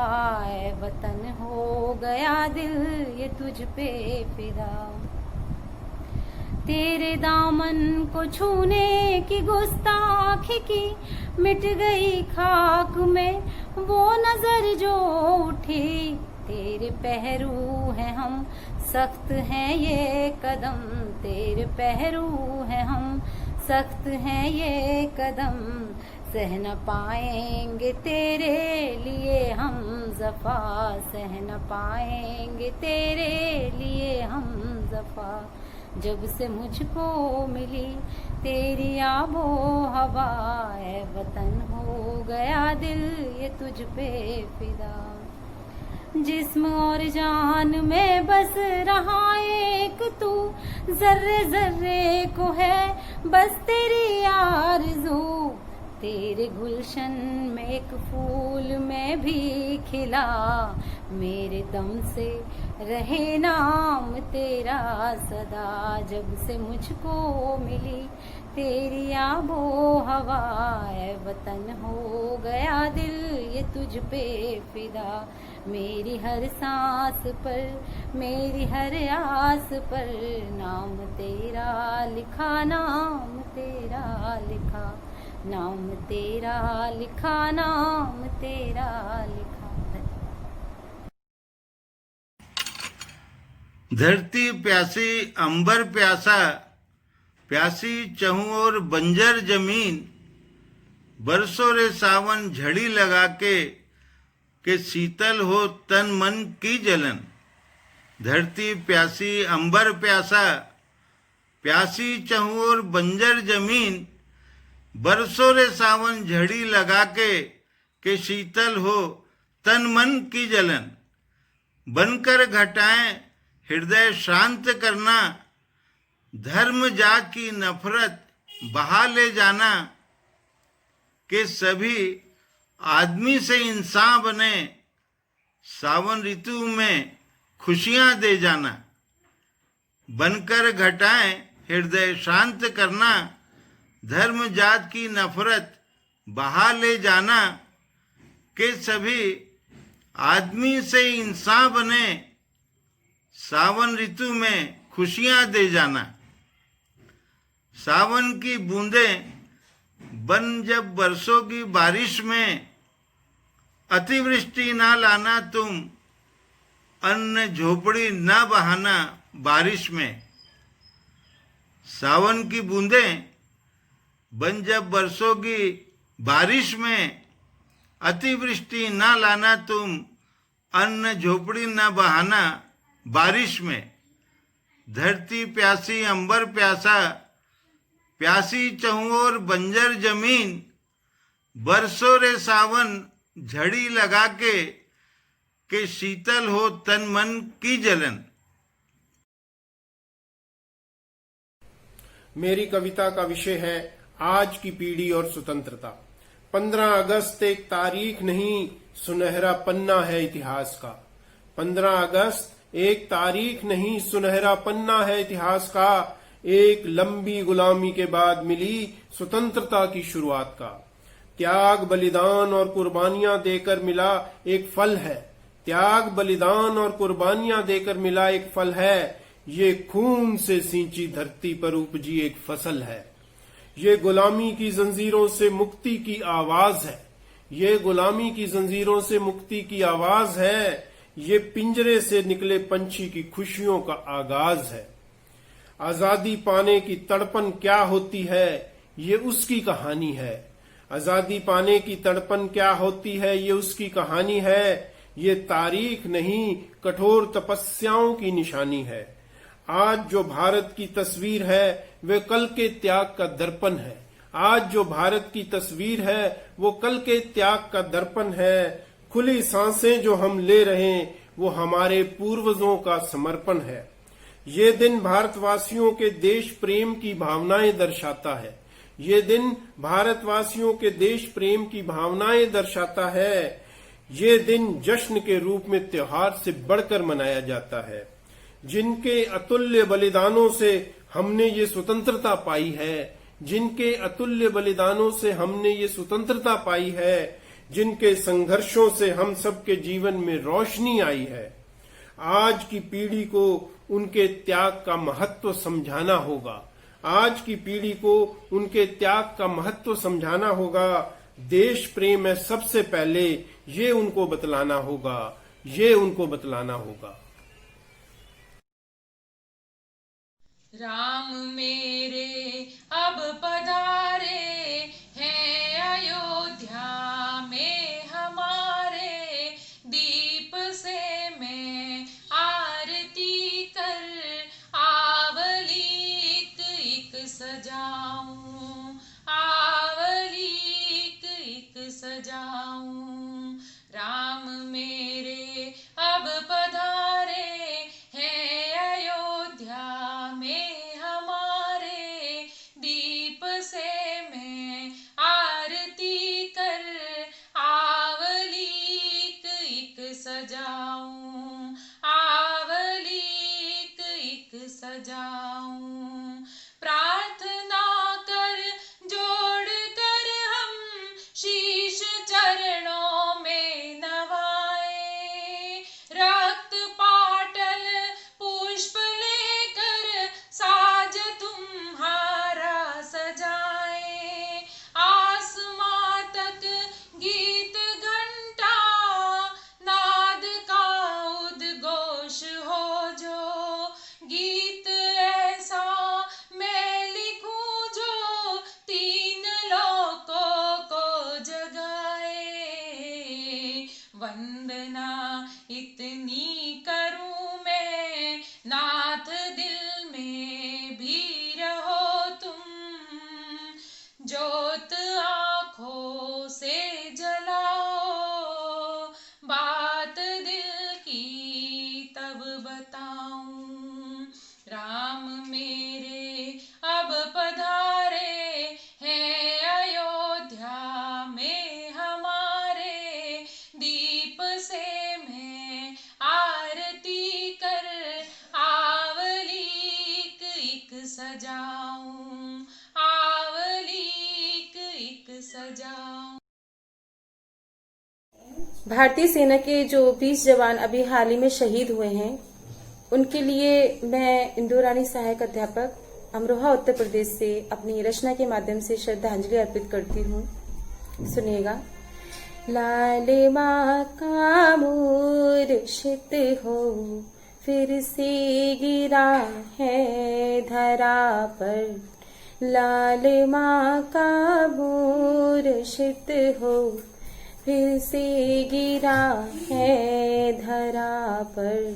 ऐ वतन हो गया दिल ये तुझ पे फिदा। तेरे दामन को छूने की गुस्ताखी की, मिट गई खाक में वो नजर जो उठी। तेरे पहरू हैं हम, सख्त हैं ये कदम, तेरे पहरू हैं हम, सख्त हैं ये कदम। सह न पाएंगे तेरे लिए हम जफा, सह न पाएंगे तेरे लिए हम जफा। जब से मुझको मिली तेरी आबो हवा, ऐ वतन हो गया दिल ये तुझ पे फिदा। जिस्म और जान में बस रहा एक तू, जर्रे जर्रे को है बस तेरी आरज़ू। तेरे गुलशन में एक फूल में भी खिला, मेरे दम से रहे नाम तेरा सदा। जब से मुझको मिली तेरी आबो हवा, ऐ वतन हो गया दिल ये तुझ पे फिदा। मेरी हर सांस पर, मेरी हर आस पर, नाम तेरा लिखा, नाम तेरा लिखा, नाम तेरा लिखा, नाम तेरा लिखा। धरती प्यासी अंबर प्यासा, प्यासी चहूं और बंजर जमीन, बरसों रे सावन झड़ी लगा के शीतल हो तन मन की जलन। धरती प्यासी अंबर प्यासा, प्यासी चहूं और बंजर जमीन, बरसों रे सावन झड़ी लगा के शीतल हो तन मन की जलन। बनकर घटाएं हृदय शांत करना, धर्म जात की नफरत बहा ले जाना, कि सभी आदमी से इंसान बने, सावन ऋतु में खुशियां दे जाना। बनकर घटाएं हृदय शांत करना, धर्म जात की नफरत बहा ले जाना, कि सभी आदमी से इंसान बने, सावन ऋतु में खुशियां दे जाना। सावन की बूंदें बन जब बरसों की बारिश में, अतिवृष्टि ना लाना तुम, अन्न झोपड़ी ना बहाना बारिश में। सावन की बूंदें बन जब बरसों की बारिश में, अतिवृष्टि ना लाना तुम, अन्न झोपड़ी ना बहाना बारिश में। धरती प्यासी अंबर प्यासा, प्यासी चहूं और बंजर जमीन, बरसों रे सावन झड़ी लगा के शीतल हो तन मन की जलन। मेरी कविता का विषय है आज की पीढ़ी और स्वतंत्रता। 15 अगस्त एक तारीख नहीं, सुनहरा पन्ना है इतिहास का। 15 अगस्त एक तारीख नहीं, सुनहरा पन्ना है इतिहास का। एक लंबी गुलामी के बाद मिली स्वतंत्रता की शुरुआत का। त्याग बलिदान और कुर्बानियां देकर मिला एक फल है। त्याग बलिदान और कुर्बानियां देकर मिला एक फल है। ये खून से सींची धरती पर उपजी एक फसल है। ये गुलामी की जंजीरों से मुक्ति की आवाज है। ये गुलामी की जंजीरों से मुक्ति की आवाज है। ये पिंजरे से निकले पंछी की खुशियों का आगाज है। आजादी पाने की तड़पन क्या होती है, ये उसकी कहानी है। आजादी पाने की तड़पन क्या होती है, ये उसकी कहानी है। ये तारीख नहीं, कठोर तपस्याओं की निशानी है। आज जो भारत की तस्वीर है वे कल के त्याग का दर्पण है। आज जो भारत की तस्वीर है वो कल के त्याग का दर्पण है। खुली सांसें जो हम ले रहे हैं वो हमारे पूर्वजों का समर्पण है। ये दिन भारतवासियों के देश प्रेम की भावनाएं दर्शाता है। ये दिन भारतवासियों के देश प्रेम की भावनाएं दर्शाता है। ये दिन जश्न के रूप में त्योहार से बढ़कर मनाया जाता है। जिनके अतुल्य बलिदानों से हमने ये स्वतंत्रता पाई है, जिनके अतुल्य बलिदानों से हमने ये स्वतंत्रता पाई है, जिनके संघर्षों से हम सबके जीवन में रोशनी आई है, आज की पीढ़ी को उनके त्याग का महत्व समझाना होगा। आज की पीढ़ी को उनके त्याग का महत्व समझाना होगा। देश प्रेम है सबसे पहले, ये उनको बतलाना होगा, ये उनको बतलाना होगा। राम मेरे अब पधारे हैं अयोध्या में हमारे, दीप से मैं आरती कर आवली सजाऊं, आवली एक सजाऊं। प्रार्थना कर जोड़ कर हम शीश चरणों में नवाए, रक्त पाटल पुष्प लेकर साज तुम्हारा सजाए। आसमां तक गीत घंटा नाद का उद्घोष हो जो, गीत ऐसा मैं लिखूं जो तीन लोकों को जगाए। वंदना इतनी करूं मैं नाथ, दिल में भी रहो तुम, ज्योत आँखों से जलाओ, बात दिल की तब बताऊं। राम मेरे अब पधारे हैं अयोध्या में हमारे, दीप से मैं आरती कर आवली एक सजाऊं, आवली एक सजाऊं। भारतीय सेना के जो 20 जवान अभी हाल ही में शहीद हुए हैं, उनके लिए मैं इंदु रानी सहायक अध्यापक अमरोहा उत्तर प्रदेश से अपनी रचना के माध्यम से श्रद्धांजलि अर्पित करती हूँ। सुनिएगा। लाल माँ का मूर्छित हो फिर से गिरा है धरा पर, लाल माँ का मूर्छित हो फिर से गिरा है धरा पर,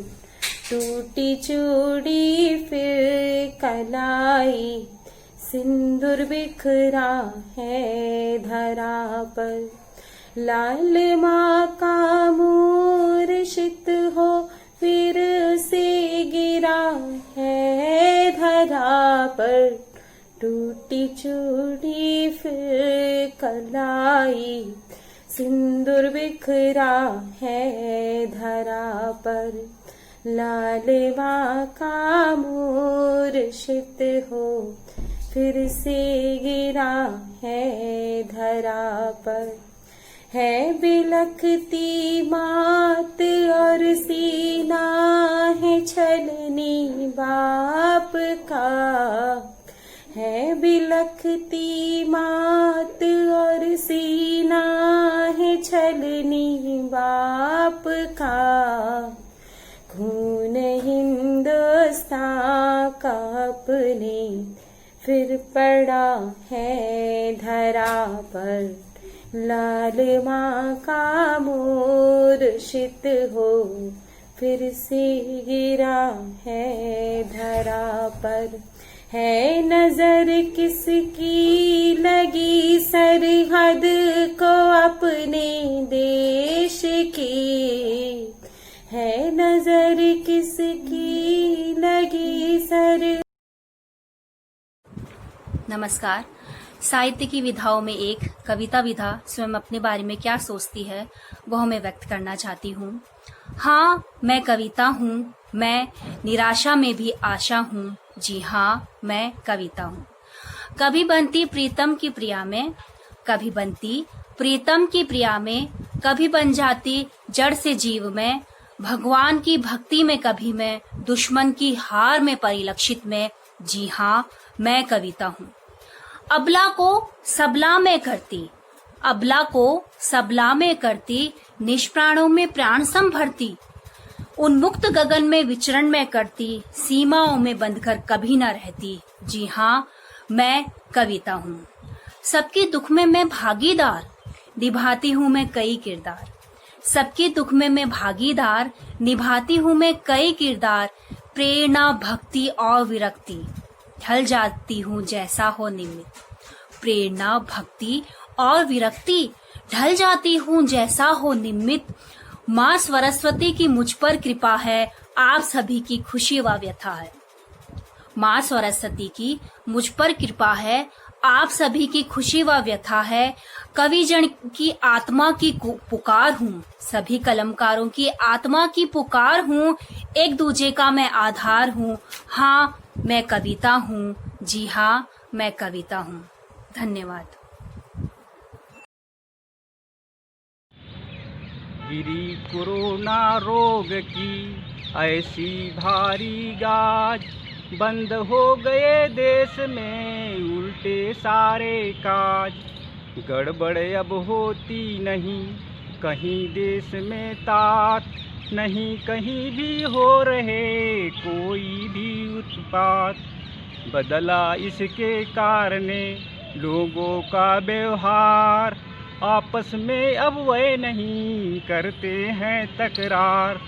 टूटी चूड़ी फिर कलाई, सिंदूर बिखरा है धरा पर, लाल माँ का मूर्छित हो फिर से गिरा है धरा पर, टूटी चूड़ी फिर कलाई, सिंदूर बिखरा है धरा पर, लाल माँ का मूर्छित हो फिर से गिरा है धरा पर, है बिलखती मात और सीना है छलनी बाप का, है बिलखती मात और सीना है छलनी बाप का, खून हिंदुस्तान का अपने फिर पड़ा है धरा पर, लाल माँ का मूर्छित हो फिर से गिरा है धरा पर, है नजर किसकी लगी सरहद को अपने देश की, है नजर किसकी लगी सर। नमस्कार। साहित्य की विधाओं में एक कविता विधा स्वयं अपने बारे में क्या सोचती है वह मैं व्यक्त करना चाहती हूँ। हाँ, मैं कविता हूँ, मैं निराशा में भी आशा हूँ, जी हाँ मैं कविता हूँ। कभी बनती प्रीतम की प्रिया में, कभी बनती प्रीतम की प्रिया में, कभी बन जाती जड़ से जीव में, भगवान की भक्ति में कभी मैं दुश्मन की हार में परिलक्षित में, जी हाँ मैं कविता हूँ। अबला को सबला में करती, अबला को सबला में करती, निष्प्राणों में प्राण संभरती, उन्मुक्त गगन में विचरण में करती, सीमाओं में बंधकर कभी न रहती, जी हाँ मैं कविता हूँ। सबके दुख में मैं भागीदार, निभाती हूँ मैं कई किरदार, सबके दुख में मैं भागीदार, निभाती हूँ मैं कई किरदार, प्रेरणा भक्ति और विरक्ति ढल जाती हूँ जैसा हो निमित्त, प्रेरणा भक्ति और विरक्ति ढल जाती हूँ जैसा हो निमित्त, माँ सरस्वती की मुझ पर कृपा है, आप सभी की खुशी व व्यथा है। माँ सरस्वती की मुझ पर कृपा है, आप सभी की खुशी व व्यथा है। कवि जन की आत्मा की पुकार हूँ, सभी कलमकारों की आत्मा की पुकार हूँ, एक दूजे का मैं आधार हूँ। हाँ, मैं कविता हूँ, जी हाँ, मैं कविता हूँ। धन्यवाद। गिरी कोरोना रोग की ऐसी भारी गाज, बंद हो गए देश में उल्टे सारे काज। गड़बड़ अब होती नहीं कहीं देश में तात, नहीं कहीं भी हो रहे कोई भी उत्पात। बदला इसके कारणे लोगों का व्यवहार, आपस में अब वह नहीं करते हैं तकरार।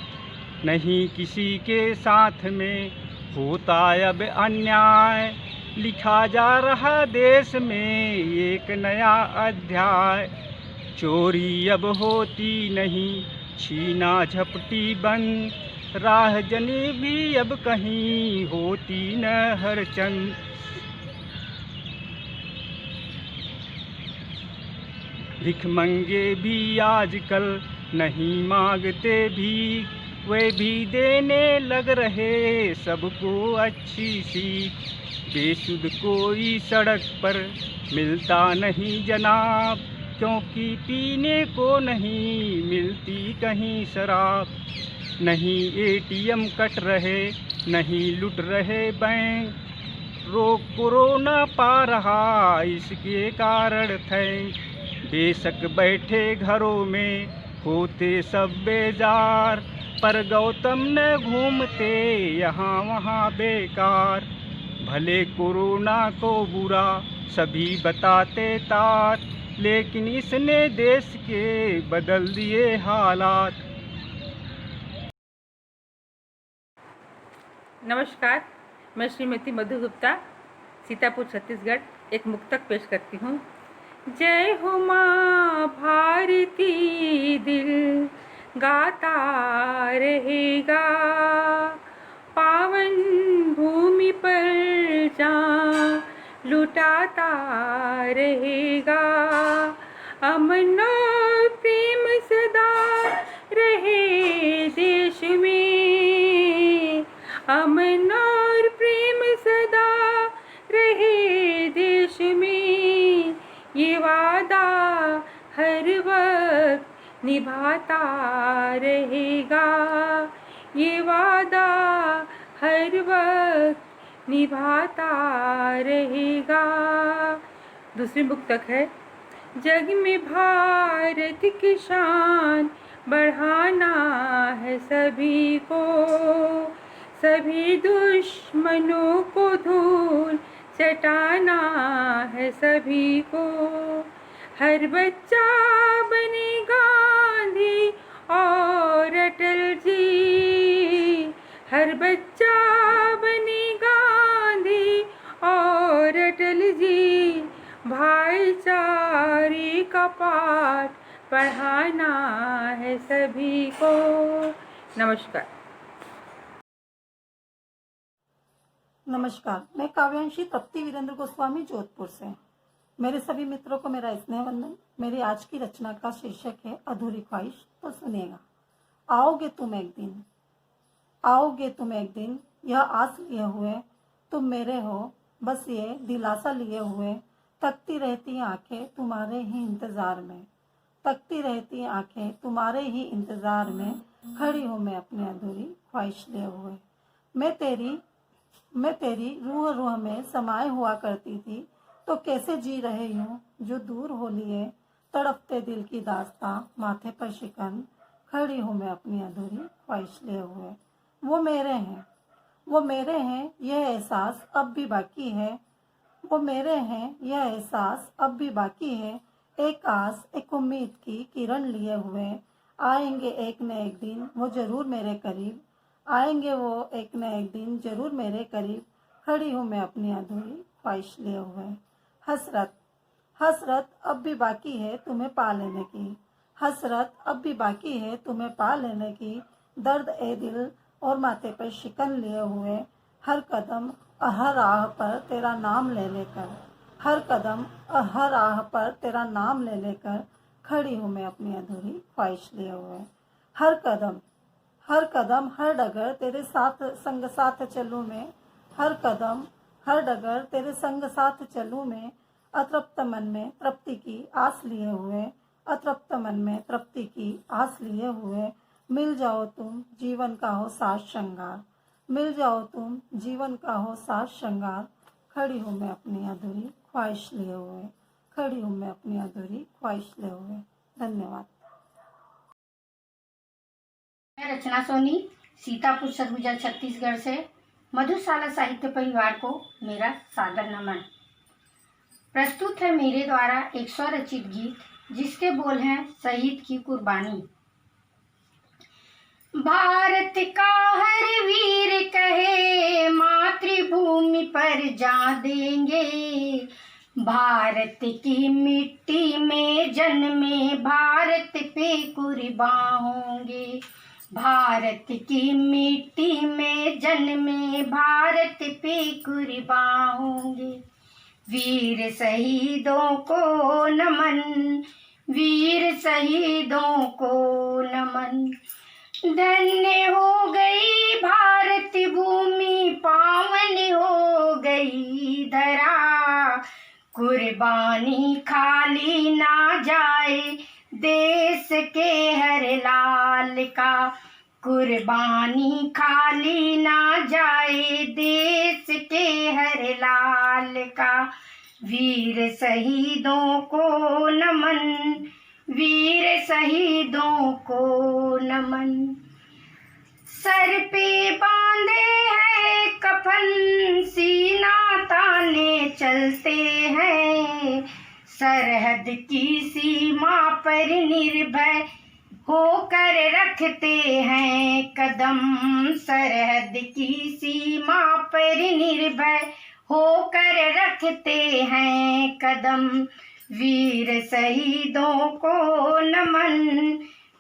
नहीं किसी के साथ में होता अब अन्याय, लिखा जा रहा देश में एक नया अध्याय। चोरी अब होती नहीं, छीना झपटी बंद, राहजनी भी अब कहीं होती न हर चंद। भिखमंगे भी आजकल नहीं मांगते भी, वे भी देने लग रहे सबको अच्छी सीख। बेसुध कोई सड़क पर मिलता नहीं जनाब, क्योंकि पीने को नहीं मिलती कहीं शराब। नहीं एटीएम कट रहे, नहीं लुट रहे बैंक, रोग कोरोना पा रहा इसके कारण थे। बेशक बैठे घरों में होते सब बेजार, पर गौतम न घूमते यहाँ वहाँ बेकार। भले कोरोना को बुरा सभी बताते तात, लेकिन इसने देश के बदल दिए हालात। नमस्कार, मैं श्रीमती मधु गुप्ता, सीतापुर छत्तीसगढ़, एक मुक्तक पेश करती हूँ। जय हो माँ भारती, दिल गाता रहेगा, पावन भूमि पर जहाँ लुटाता रहेगा। अमन और प्रेम सदा रहे देश में, अमन और प्रेम सदा रहे देश में। ये वादा हर वक्त निभाता रहेगा, ये वादा हर वक्त निभाता रहेगा। दूसरी मुक्तक है। जग में भारत की शान बढ़ाना है सभी को, सभी दुश्मनों को धूल चटाना है सभी को। हर बच्चा बने गांधी और अटल जी, हर बच्चा बने गांधी और अटल जी। भाईचारे का पाठ पढ़ाना है सभी को। नमस्कार। नमस्कार, मैं काव्यांशी तप्ती वीरेंद्र गोस्वामी जोधपुर से। मेरे सभी मित्रों को मेरा स्नेह वंदन। मेरी आज की रचना का शीर्षक है अधूरी ख्वाहिश, तो सुनिएगा। आओगे तुम एक दिन, आओगे तुम एक दिन, यह आस लिए हुए तुम मेरे हो, बस ये दिलासा लिए हुए। तकती रहती आंखें तुम्हारे ही इंतजार में, तकती रहती आंखें तुम्हारे ही इंतजार में। खड़ी हूँ मैं अपनी अधूरी ख्वाहिश लिए हुए। मैं तेरी रूह रूह में समाये हुआ करती थी, तो कैसे जी रही हूँ जो दूर हो लिए। तड़पते दिल की दास्तां, माथे पर शिकन। खड़ी हूँ मैं अपनी अधूरी ख्वाहिश लिए हुए। वो मेरे हैं, वो मेरे हैं, यह एहसास अब भी बाकी है। वो मेरे हैं, यह एहसास अब भी बाकी है। एक आस, एक उम्मीद की किरण लिए हुए। आएंगे एक न एक दिन वो जरूर मेरे करीब, आएंगे वो एक न एक दिन जरूर मेरे करीब। खड़ी हूँ मैं अपनी अधूरी ख्वाहिश लिए हुए। हसरत, हसरत अब भी बाकी है तुम्हें पा लेने की, हसरत अब भी बाकी है तुम्हें पा लेने की। दर्द ए दिल और माथे पर शिकन लिए हुए, हर कदम हर राह पर तेरा नाम ले लेकर। हर कदम और हर राह पर तेरा नाम ले लेकर खड़ी हूँ मैं अपनी अधूरी ख्वाहिश लिए हुए। हर कदम हर डगर तेरे साथ संग साथ चलूँ मैं। हर कदम हर डगर तेरे संग साथ चलूँ मैं। अतृप्त मन में तृप्ति की आस लिए हुए, अतृप्त मन में तृप्ति की आस लिए हुए। मिल जाओ तुम जीवन का हो साज श्रृंगार, मिल जाओ तुम जीवन का हो साज श्रृंगार। खड़ी हूँ मैं अपनी अधूरी ख्वाहिश लिए हुए, खड़ी हूँ मैं अपनी अधूरी ख्वाहिश लिए हुए। धन्यवाद। मैं रचना सोनी, सीतापुर सरगुजा छत्तीसगढ़ से मधुशाला साहित्य परिवार को मेरा सादर नमन। प्रस्तुत है मेरे द्वारा एक स्वरचित गीत जिसके बोल हैं शहीद की कुर्बानी। भारत का हर वीर कहे मातृभूमि पर जा देंगे, भारत की मिट्टी में जन्मे भारत पे कुर्बान होंगे, भारत की मिट्टी में जन्मे भारत पे कुर्बान होंगे। वीर शहीदों को नमन, वीर शहीदों को नमन। धन्य हो गई भारत भूमि, पावन हो गई धरा, कुर्बानी खाली ना जाए देश के हर लाल का, कुर्बानी खाली ना जाए देश के हर लाल का। वीर शहीदों को नमन, वीर शहीदों को नमन। सर पे बांधे हैं कफन, सीना ताने चलते हैं, सरहद की सीमा पर निर्भय होकर रखते हैं कदम, सरहद की सीमा पर निर्भय होकर रखते हैं कदम। वीर शहीदों को नमन,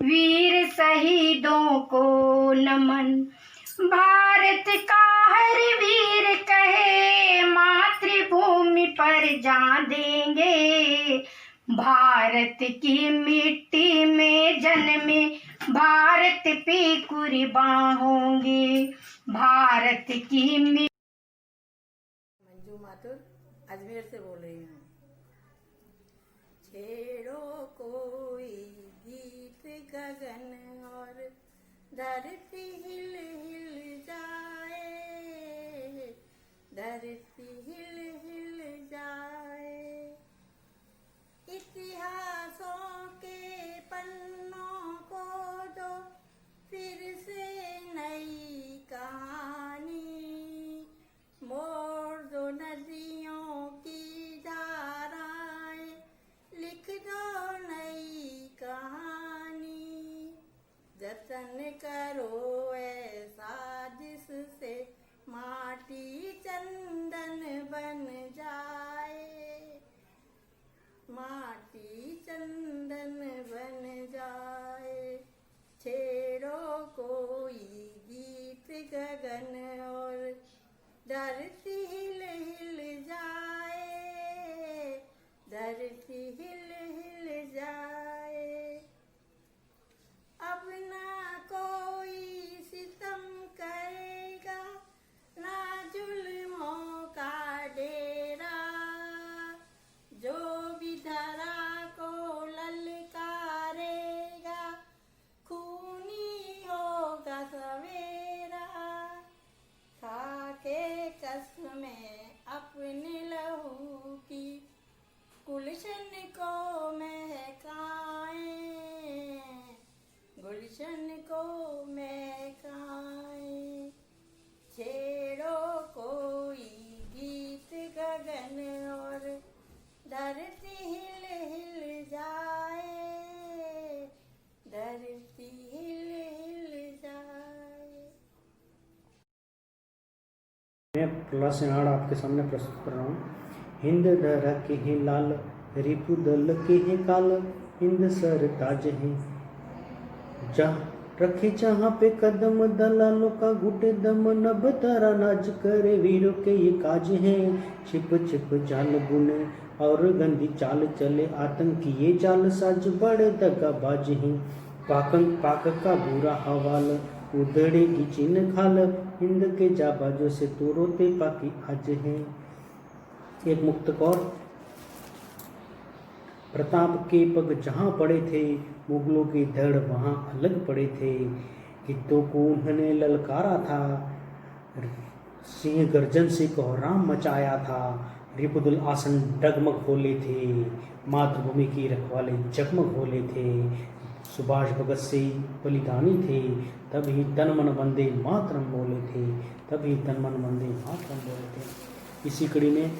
वीर शहीदों को नमन। भारत का हर वीर कहे मातृभूमि पर जा देंगे, भारत की मिट्टी में जन्मे भारत पे कुर्बान होंगे, भारत की मंजू माथुर अजमेर से बोल रही हूँ। छेड़ो कोई गीत गगन और धरती हिल हिल जाए, धरती हिल हिल जाए। इतिहासों के पन्नों को दो फिर से नई कहानी, मोड़ दो नदियों की धाराएं, लिख दो नई कहानी। जतन करो ऐसा जिससे माटी चंदन बन जाए, माटी चंदन बन जाए। छेड़ो कोई गीत गगन और धरती हिल हिल जाए, धरती हिल हिल जाए। अब ना कोई सितम करेगा, ना जुल्मों का डेरा, जो भी धरा को ललकारेगा, खूनी होगा सवेरा। खाके कसमें अपने लहू की, गुलशन को महकाएं, गुलशन को महकाएं। छेड़ो कोई गीत गगन और धरती हिल हिल जाए, धरती हिल हिल जाए। मैं प्रहलाद सिन्हाड़ आपके सामने प्रस्तुत कर रहा हूँ। हिंद दर के हैं लाल, रिपु दल के हैं काल, हिंद सर ताज हैं, रखे जहाँ पे कदम दलालों का घुटे दम, नभ तारा नाज करे वीरों के ये काज हैं। छिप छिप जाल बुने और गंदी चाल चले, आतंकी ये चाल साज बड़े दगाबाज हैं। पाक का बुरा हवाल उधड़ेगी चीन खाल, हिंद के जाबाजों से तो रोते पाकि आज हैं। एक मुक्तक और। प्रताप के पग जहाँ पड़े थे, मुगलों के धड़ वहाँ अलग पड़े थे। हितों को उन्होंने ललकारा था, सिंह गर्जन से कोहराम मचाया था। रिपुदुल आसन डगमग होले थे, मातृभूमि की रखवाले जगमग होले थे। सुभाष भगत से बलिदानी थे, तभी तन मन वंदे मातरम बोले थे, तभी तन मन वंदे मातरम बोले थे। इसी कड़ी में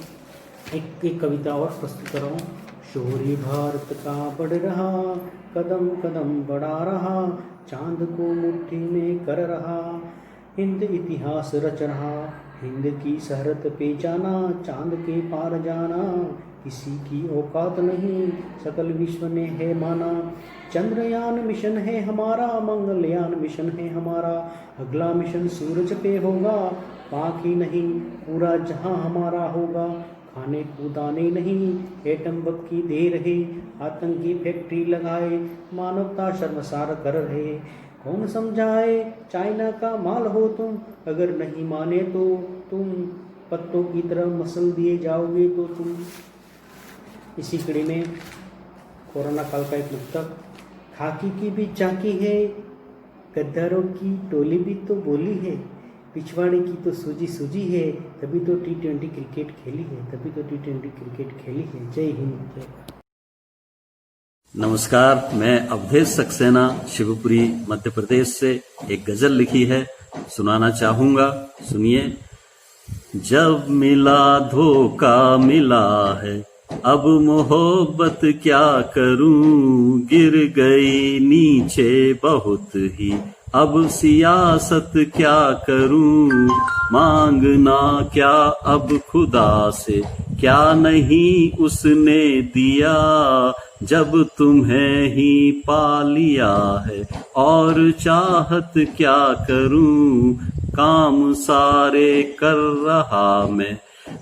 एक कविता और प्रस्तुत कर रहा हूँ। शौर्य भारत का बढ़ रहा, कदम कदम बढ़ा रहा, चांद को मुट्ठी में कर रहा। हिंद इतिहास रच रहा, हिंद की शहरत पे जाना, चांद के पार जाना किसी की औकात नहीं, सकल विश्व ने है माना। चंद्रयान मिशन है हमारा, मंगलयान मिशन है हमारा, अगला मिशन सूरज पे होगा। पाक ही नहीं पूरा जहां हमारा होगा, खाने को दाने नहीं एटम बम की दे रहे, आतंकी फैक्ट्री लगाए मानवता शर्मसार कर रहे। कौन समझाए चाइना का माल हो तुम, अगर नहीं माने तो तुम पत्तों की तरह मसल दिए जाओगे तो तुम। इसी कड़ी में कोरोना काल का एक मुक्तक। खाकी की भी चाकी है, गद्दारों की टोली भी तो बोली है, पिछवाड़े की तो सूजी सूजी है, तभी तो T20 क्रिकेट खेली है, तभी तो T20 क्रिकेट खेली है। जय हिंद जय। नमस्कार, मैं अवधेश सक्सेना शिवपुरी मध्य प्रदेश से एक गजल लिखी है, सुनाना चाहूंगा, सुनिए। जब मिला धोखा मिला है, अब मोहब्बत क्या करूं, गिर गई नीचे बहुत ही, अब सियासत क्या करूं, मांगना क्या अब खुदा से, क्या नहीं उसने दिया, जब तुम्हें ही पा लिया है, और चाहत क्या करूं, काम सारे कर रहा मैं,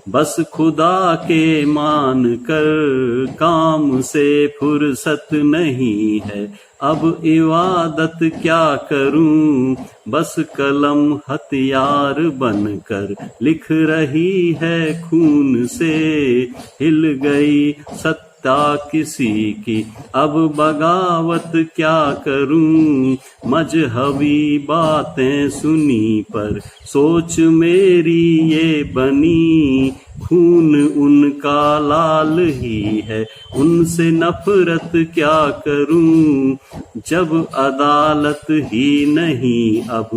बस खुदा के मान कर, काम से फुर्सत नहीं है, अब इबादत क्या करूं, बस कलम हथियार बनकर लिख रही है खून से, हिल गई सत्ता किसी की, अब बगावत क्या करूं, मजहबी बातें सुनी पर सोच मेरी ये बनी, खून उनका लाल ही है, उनसे नफरत क्या करूं, जब अदालत ही नहीं अब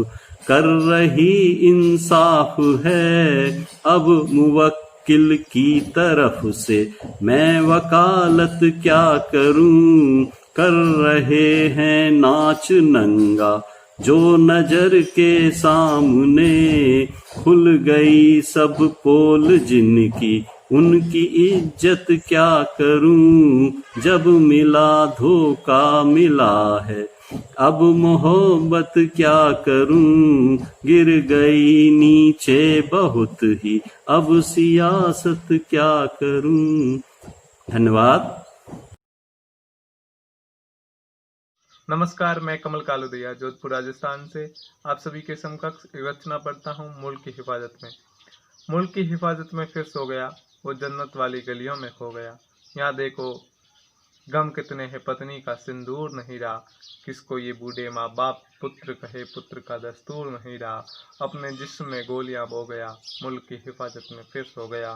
कर रही इंसाफ है, अब मुवक्किल की तरफ से मैं वकालत क्या करूं, कर रहे हैं नाच नंगा जो नजर के सामने, खुल गई सब पोल जिनकी, उनकी इज्जत क्या करूं, जब मिला धोखा मिला है, अब मोहब्बत क्या करूं, गिर गई नीचे बहुत ही, अब सियासत क्या करूं। धन्यवाद। नमस्कार, मैं कमल कालुदिया जोधपुर राजस्थान से आप सभी के समकक्ष रचना पढ़ता हूँ मुल्क की हिफाजत में। मुल्क की हिफाजत में फिर सो गया, वो जन्नत वाली गलियों में खो गया। यहाँ देखो गम कितने हैं, पत्नी का सिंदूर नहीं रहा, किसको ये बूढ़े माँ बाप पुत्र कहे, पुत्र का दस्तूर नहीं रहा, अपने जिस्म में गोलियां बो गया, मुल्क की हिफाजत में फिर सो गया।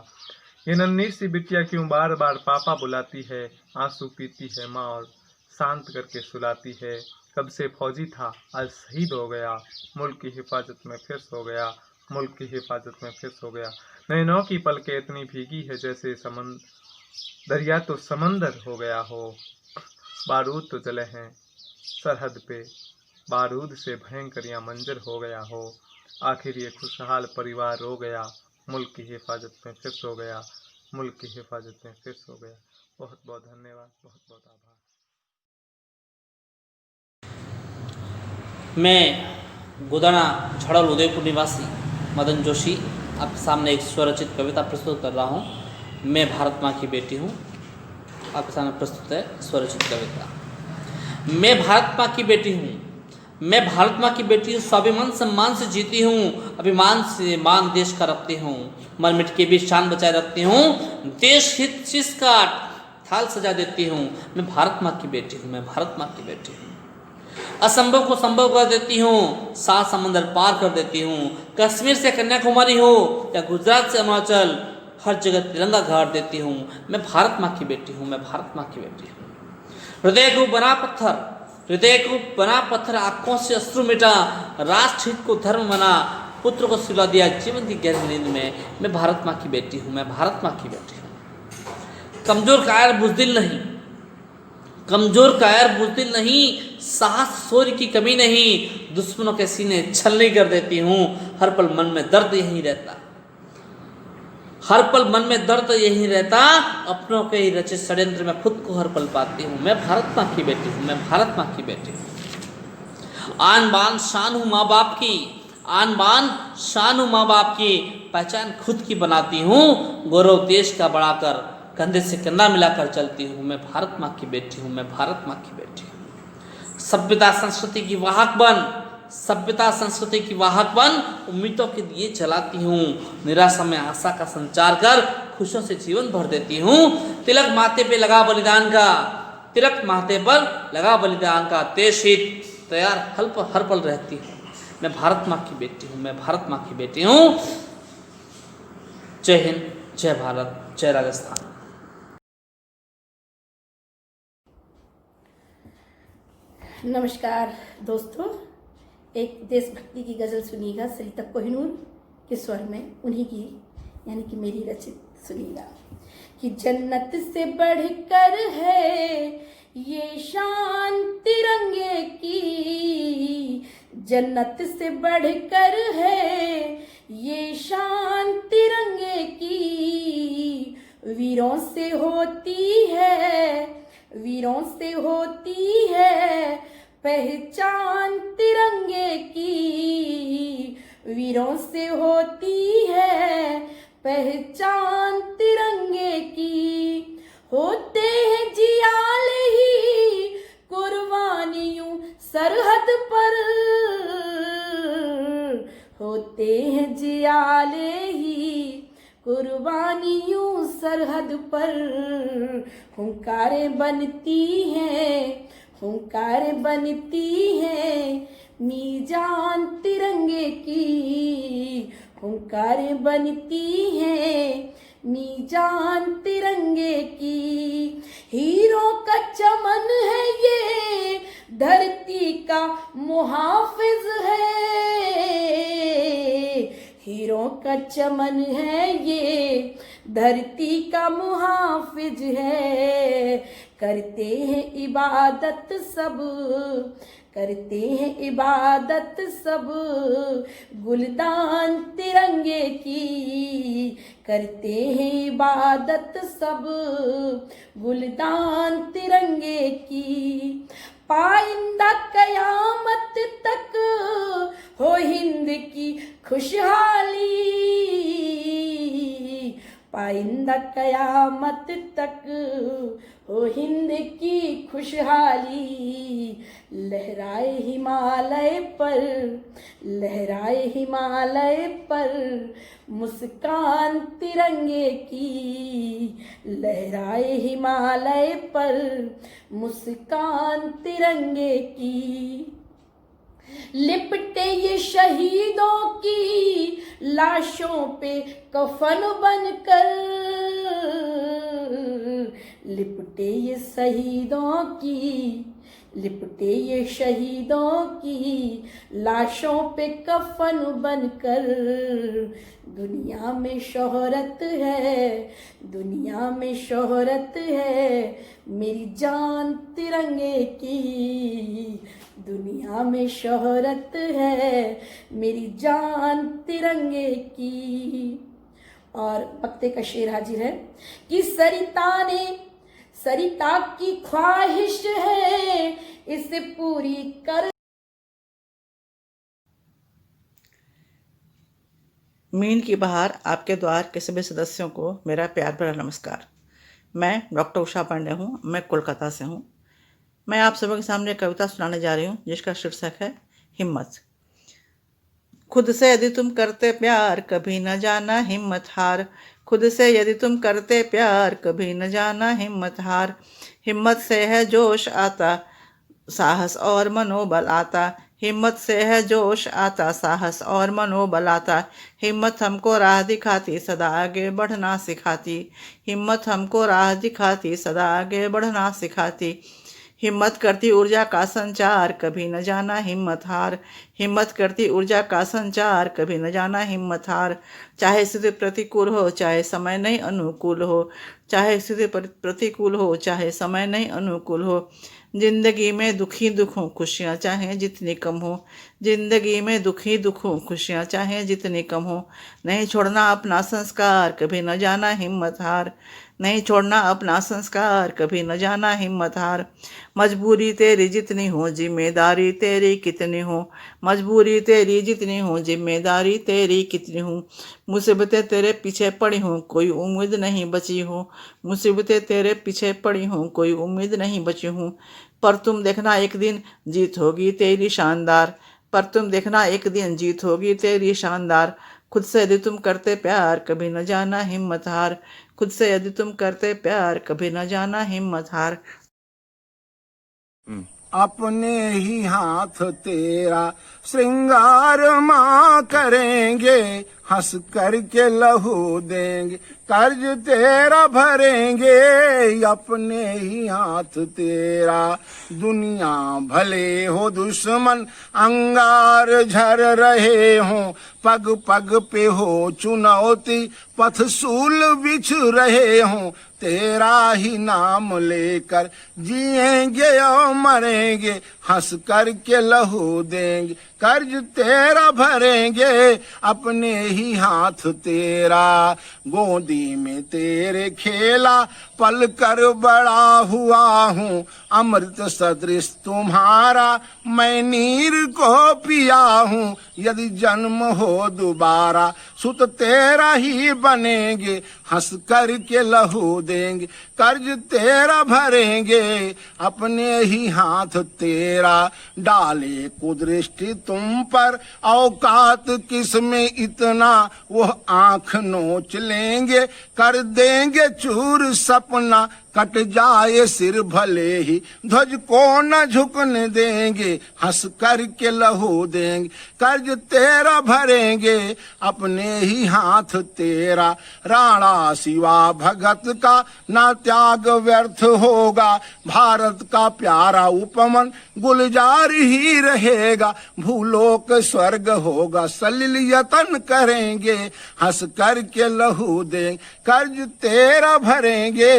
ये नन्ही सी बिटिया क्यों बार बार पापा बुलाती है, आंसू पीती है माँ और शांत करके सुलाती है, कब से फौजी था आज शहीद हो गया, मुल्क की हिफाजत में फिर सो गया, मुल्क की हिफाजत में फिर सो गया। नैनों की पलकें इतनी भीगी है जैसे दरिया तो समंदर हो गया हो, बारूद तो जले हैं सरहद पे, बारूद से भयंकर या मंजर हो गया हो, आखिर ये खुशहाल परिवार रो गया, मुल्क की हिफाजत में फिर सो गया, मुल्क की हिफाजत में फिर सो गया। बहुत बहुत धन्यवाद, बहुत बहुत आभार। मैं गोदाना झड़ल उदयपुर निवासी मदन जोशी आपके सामने एक स्वरचित कविता प्रस्तुत कर रहा हूँ। मैं भारत माँ की बेटी हूँ। आपके सामने प्रस्तुत है स्वरचित कविता। मैं भारत माँ की बेटी हूँ, मैं भारत माँ की बेटी हूँ, स्वाभिमान सम्मान से जीती हूँ, अभिमान से मान देश का रखती हूँ, मर मिट के बीच शान बचाए रखती हूँ, देश हित शीश काट थाल सजा देती हूँ। मैं भारत माँ की बेटी हूँ, मैं भारत माँ की बेटी हूँ। असंभव को संभव कर देती हूँ, सात समंदर पार कर देती हूँ। कश्मीर से कन्याकुमारी हो या गुजरात से अरुणाचल, हर जगह तिरंगा गाड़ देती हूँ। मैं भारत माँ की बेटी हूँ, मैं भारत माँ की बेटी हूँ। हृदय को बना पत्थर, हृदय को बना पत्थर, आंखों से अश्रु मिटा, राष्ट्र हित को धर्म बना, पुत्र को सिला दिया जीवन की गहरी नींद में। मैं भारत माँ की बेटी हूँ, मैं भारत माँ की बेटी हूँ। कमजोर कायर बुजदिल नहीं, कमजोर कायर बुजदिल नहीं, साहस शौर्य की कमी नहीं, दुश्मनों के सीने छलनी कर देती हूँ। हर पल मन में दर्द यही रहता, हर पल मन में दर्द यही रहता, अपनों के ही रचे षड्यंत्र में खुद को हर पल पाती हूँ। मैं भारत माँ की बेटी हूँ, मैं भारत माँ की बेटी हूँ। आन बान शान हूँ माँ बाप की, आन बान शान हूँ माँ बाप की, पहचान खुद की बनाती हूँ, गौरव देश का बढ़ाकर कंधे से कंधा मिलाकर चलती हूँ। मैं भारत माँ की बेटी हूँ, मैं भारत माँ की बेटी हूँ। सभ्यता संस्कृति की वाहक बन, सभ्यता संस्कृति की वाहक बन, उम्मीदों के दिए जलाती हूँ, निराशा में आशा का संचार कर खुशियों से जीवन भर देती हूँ। तिलक माथे पे लगा बलिदान का, तिलक माथे पर लगा बलिदान का, देश हित तैयार हर पल रहती हूँ। मैं भारत माँ की बेटी हूँ, मैं भारत माँ की बेटी हूँ। जय हिंद, जय भारत, जय राजस्थान। नमस्कार दोस्तों, एक देशभक्ति की गज़ल सुनिएगा सरिता कोहिनूर के स्वर में, उन्हीं की यानी कि मेरी रचित सुनिएगा। कि जन्नत से बढ़कर है ये शान तिरंगे की, जन्नत से बढ़कर है ये शान तिरंगे की, वीरों से होती है, वीरों से होती है पहचान तिरंगे की, वीरों से होती है पहचान तिरंगे की। होते हैं जियाले ही कुर्बानियों सरहद पर, होते हैं जियाले ही कुर्बानियों सरहद पर, हुंकारें बनती हैं, हुंकारें बनती हैं मीजान तिरंगे की, हुंकारें बनती हैं मीजान तिरंगे की। हीरों का चमन है ये, धरती का मुहाफिज है, हीरों का चमन है ये, धरती का मुहाफिज है। करते हैं इबादत सब, करते हैं इबादत सब गुलदान तिरंगे की, करते हैं इबादत सब गुलदान तिरंगे की। पाइंदा कयामत तक हो हिंद की खुशहाली, पाइंदा कयामत तक हो हिंद की खुशहाली। लहराए हिमालय पर, लहराए हिमालय पर मुस्कान तिरंगे की, लहराए हिमालय पर मुस्कान तिरंगे की। लिपटे ये शहीदों की लाशों पे कफन बनकर, लिपटे ये शहीदों की, लिपटे ये शहीदों की लाशों पे कफन बनकर। दुनिया में शोहरत है, दुनिया में शोहरत है मेरी जान तिरंगे की, दुनिया में शोहरत है मेरी जान तिरंगे की। और वक्ते का शेर हाजिर है कि सरिता ने, सरिता की ख्वाहिश है इसे पूरी कर मीन की बहार आपके द्वार के सभी सदस्यों को मेरा प्यार भरा नमस्कार। मैं डॉक्टर उषा पांडे हूँ, मैं कोलकाता से हूँ। मैं आप सबों के सामने कविता सुनाने जा रही हूँ जिसका शीर्षक है हिम्मत। खुद से यदि तुम करते प्यार कभी न जाना हिम्मत हार। खुद से यदि तुम करते प्यार कभी न जाना हिम्मत हार। हिम्मत से है जोश आता, साहस और मनोबल आता। हिम्मत से है जोश आता, साहस और मनोबल आता। हिम्मत हमको राह दिखाती, सदा आगे बढ़ना सिखाती। हिम्मत हमको राह दिखाती, सदा आगे बढ़ना सिखाती। हिम्मत करती ऊर्जा का संचार, कभी न जाना हिम्मत हार। हिम्मत करती ऊर्जा का संचार, कभी न जाना हिम्मत हार। चाहे स्थिति प्रतिकूल हो, चाहे समय नहीं अनुकूल हो। चाहे स्थिति प्रतिकूल हो, चाहे समय नहीं अनुकूल हो। जिंदगी में दुखी दुख हो, खुशियाँ चाहें जितनी कम हो। जिंदगी में दुखी दुख हो, खुशियाँ चाहें जितनी कम हो। नहीं छोड़ना अपना संस्कार, कभी न जाना हिम्मत हार। नहीं छोड़ना अपना संस्कार, कभी न जाना हिम्मत हार। मजबूरी तेरी जितनी हो, जिम्मेदारी तेरी कितनी हो। मजबूरी तेरी जितनी हो, जिम्मेदारी तेरी कितनी हो। मुसीबतें तेरे पीछे पड़ी हों, कोई उम्मीद नहीं बची हो। मुसीबतें तेरे पीछे पड़ी हों, कोई उम्मीद नहीं बची हो। पर तुम देखना एक दिन जीत होगी तेरी शानदार। पर तुम देखना एक दिन जीत होगी तेरी शानदार। खुद से यदि तुम करते प्यार, कभी न जाना हिम्मत हार। खुद से यदि तुम करते प्यार, कभी न जाना हिम्मत हार। अपने ही हाथ तेरा श्रृंगार माँ करेंगे, हंस करके लहू देंगे, कर्ज तेरा भरेंगे। अपने ही हाथ तेरा दुनिया भले हो दुश्मन अंगार झर रहे हों। पग पग पे हो चुनौती, पथ सूल बिछ रहे हों। तेरा ही नाम लेकर जिएंगे और मरेंगे, हंस करके लहू देंगे, कर्ज तेरा भरेंगे। अपने ही हाथ तेरा गोदी में तेरे खेला, पल कर बड़ा हुआ हूँ। अमृत सदृश तुम्हारा मैं नीर को पिया हूँ। यदि जन्म हो दोबारा, सुत तेरा ही बनेंगे, हंस करके लहू देंगे, कर्ज तेरा भरेंगे। अपने ही हाथ तेरा डाले कुदृष्टि तुम पर, औकात किसमें इतना, वो आंख नोच लेंगे, कर देंगे चूर सपना। कट जाए सिर भले ही ध्वज को न झुकने देंगे, हंस करके लहू देंगे, कर्ज तेरा भरेंगे। अपने ही हाथ तेरा राणा शिवा भगत का ना त्याग व्यर्थ होगा। भारत का प्यारा उपमन गुलजार ही रहेगा। भूलोक स्वर्ग होगा, सलिल यतन करेंगे, हंस करके लहू देंगे, कर्ज तेरा भरेंगे।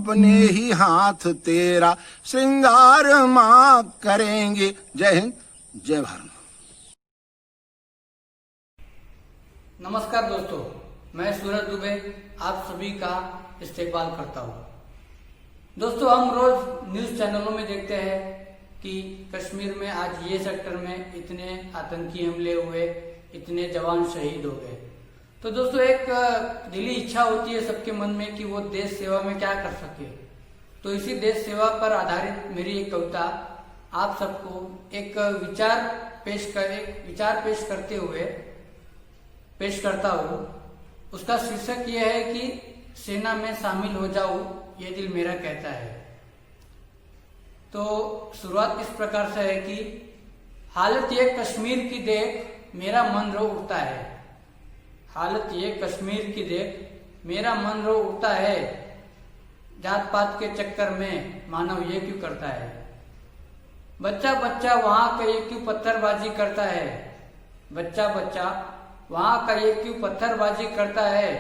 अपने ही हाथ तेरा श्रृंगार माँ करेंगे। जय हिंद, जय भारत। नमस्कार दोस्तों, मैं सूरज दुबे आप सभी का इस्तेकबाल करता हूँ। दोस्तों, हम रोज न्यूज चैनलों में देखते हैं कि कश्मीर में आज ये सेक्टर में इतने आतंकी हमले हुए, इतने जवान शहीद हो गए। तो दोस्तों, एक दिली इच्छा होती है सबके मन में कि वो देश सेवा में क्या कर सके। तो इसी देश सेवा पर आधारित मेरी एक कविता आप सबको एक विचार पेश करते हुए पेश करता हूँ। उसका शीर्षक यह है कि सेना में शामिल हो जाऊं, ये दिल मेरा कहता है। तो शुरुआत इस प्रकार से है कि हालत ये कश्मीर की देख मेरा मन रो उठता है। हालत ये कश्मीर की देख मेरा मन रो उठता है। जात पात के चक्कर में मानव ये क्यों करता है। बच्चा बच्चा वहां का ये क्यों पत्थरबाजी करता है। बच्चा बच्चा वहां का ये क्यों पत्थरबाजी करता है।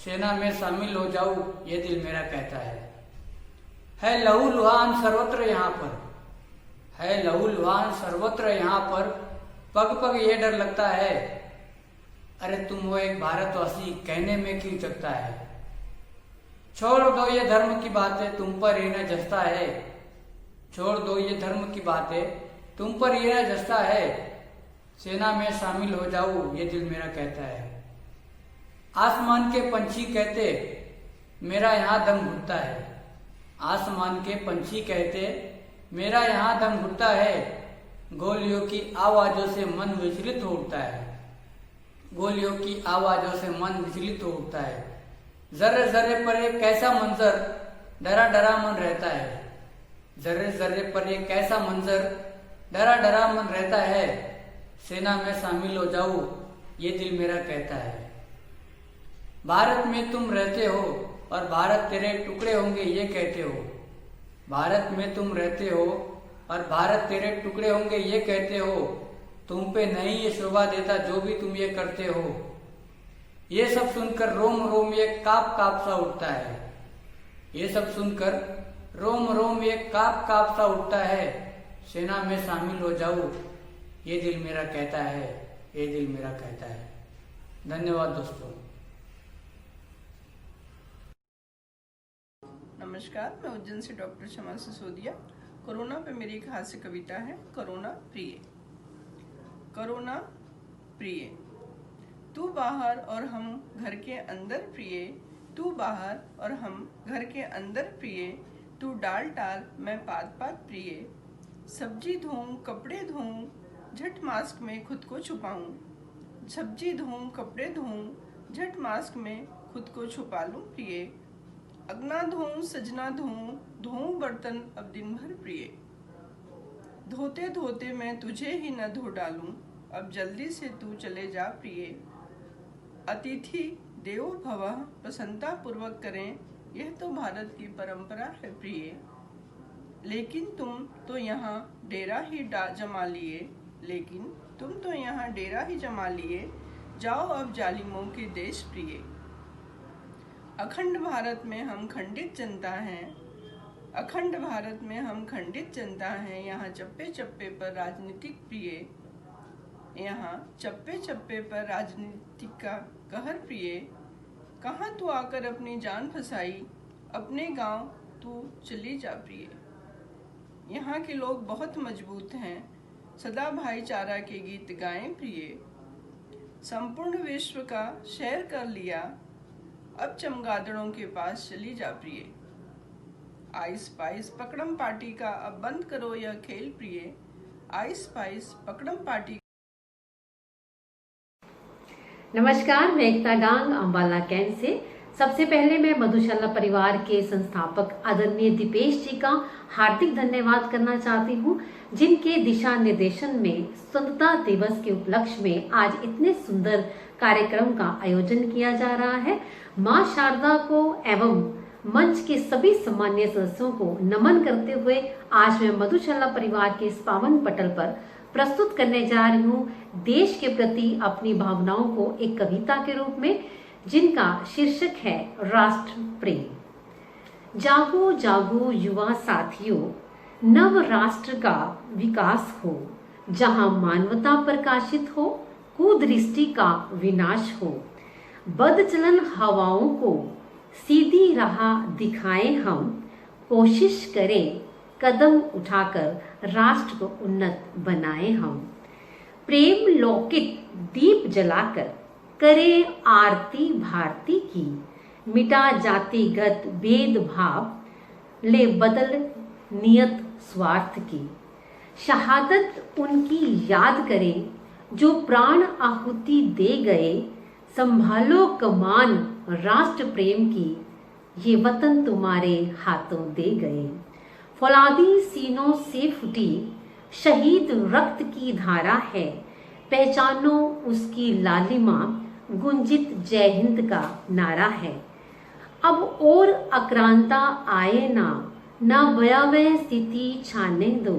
सेना में शामिल हो जाऊं, ये दिल मेरा कहता है लहू लुहान सर्वत्र यहाँ पर, है लहू लुहान सर्वत्र यहाँ पर। पग पग ये डर लगता है, अरे तुम हो एक भारतवासी, कहने में क्यों चकता है। छोड़ दो ये धर्म की बातें, तुम पर ये न जसता है। छोड़ दो ये धर्म की बातें, तुम पर ये न जसता है। सेना में शामिल हो जाऊं, ये दिल मेरा कहता आसमान के पंछी कहते मेरा यहाँ दम घुटता है। आसमान के पंछी कहते मेरा यहाँ दम घुटता है। गोलियों की आवाजों से मन विचलित हो उठता है। गोलियों की आवाजों से मन विचलित हो उठता है। जर्रे जर्रे पर एक कैसा मंजर डरा डरा मन रहता है। जर्रे जर्रे पर एक कैसा मंजर डरा डरा मन रहता है। सेना में शामिल हो जाऊं ये दिल मेरा कहता है। भारत में तुम रहते हो और भारत तेरे टुकड़े होंगे ये कहते हो। भारत में तुम रहते हो और भारत तेरे टुकड़े होंगे ये कहते हो। तुम पे नहीं ये शोभा देता जो भी तुम ये करते हो। ये सब सुनकर रोम रोम ये काप काप सा उठता है। ये सब सुनकर रोम रोम ये काप काप सा उठता है। सेना में शामिल हो जाऊं ये दिल मेरा कहता है। ये दिल मेरा कहता है। धन्यवाद दोस्तों। नमस्कार, मैं उज्जैन से डॉक्टर शमा सिसोदिया। कोरोना पे मेरी एक हास्य कविता है, कोरोना प्रिय। कोरोना प्रिय, तू बाहर और हम घर के अंदर प्रिय। तू बाहर और हम घर के अंदर प्रिय। तू डाल टाल मैं पात पात प्रिय। सब्जी धोऊं कपड़े धोऊं झट मास्क में खुद को छुपाऊं। सब्जी धोऊं कपड़े धोऊं झट मास्क में खुद को छुपा लूं प्रिय। अगना धोऊं सजना धोऊं धोऊं बर्तन अब दिन भर प्रिय। धोते धोते मैं तुझे ही न धो डालूं अब जल्दी से तू चले जा प्रिय। अतिथि देवो भवः प्रसन्नता पूर्वक करें यह तो भारत की परंपरा है प्रिय। लेकिन तुम तो यहाँ डेरा ही जमा लिए। लेकिन तुम तो यहाँ डेरा ही जमा लिए। जाओ अब जालिमों के देश प्रिय। अखंड भारत में हम खंडित जनता हैं। अखंड भारत में हम खंडित जनता हैं। यहाँ चप्पे चप्पे पर राजनीतिक प्रिय। यहाँ चप्पे चप्पे पर राजनीतिक का कहर प्रिय। कहाँ तू आकर अपनी जान फंसाई। अपने गांव तू चली जा प्रिय। यहाँ के लोग बहुत मजबूत हैं। सदा भाईचारा के गीत गाएं प्रिय। संपूर्ण विश्व का शेयर कर लिया अब चमगादड़ों के पास चली जा प्रिय। आइस पाइस पकड़म पार्टी का अब बंद करो यह खेल प्रिय। आइस पाइस पकड़म पार्टी। नमस्कार, मैं एकता गांग अम्बाला कैंट से। सबसे पहले मैं मधुशाला परिवार के संस्थापक आदरणीय दीपेश जी का हार्दिक धन्यवाद करना चाहती हूँ, जिनके दिशा निर्देशन में स्वतंत्रता दिवस के उपलक्ष्य में आज इतने सुंदर कार्यक्रम का आयोजन किया जा रहा है। माँ शारदा को एवं मंच के सभी सम्मान्य सदस्यों को नमन करते हुए आज मैं मधुशाला परिवार के इस पावन पटल पर प्रस्तुत करने जा रही हूँ देश के प्रति अपनी भावनाओं को एक कविता के रूप में, जिनका शीर्षक है राष्ट्र प्रेम। जागो जागो युवा साथियों, नव राष्ट्र का विकास हो, जहां मानवता प्रकाशित हो, कुदृष्टि का विनाश हो। बदचलन हवाओं को सीधी राह दिखाएं हम, कोशिश करें कदम उठाकर राष्ट्र को उन्नत बनाएं हम। प्रेम लौकिक दीप जलाकर करे आरती भारती की, मिटा जातिगत भेदभाव, ले बदल नियत स्वार्थ की। शहादत उनकी याद करें जो प्राण आहुति दे गए, संभालो कमान राष्ट्र प्रेम की, ये वतन तुम्हारे हाथों दे गए। फौलादी सीनों से फूटी शहीद रक्त की धारा है, पहचानो उसकी लालिमा, गुंजित जय हिंद का नारा है। अब और आक्रांता आए ना भयावह स्थिति छाने दो,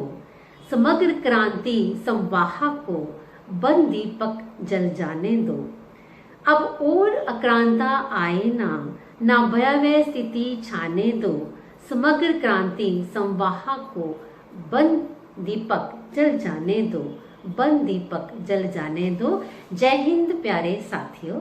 समग्र क्रांति संवाहक को बन दीपक जल जाने दो। अब और आक्रांता आए ना भयावह स्थिति छाने दो, समग्र क्रांति संवाहक को बन दीपक जल जाने दो, बन दीपक जल जाने दो। जय हिंद प्यारे साथियों।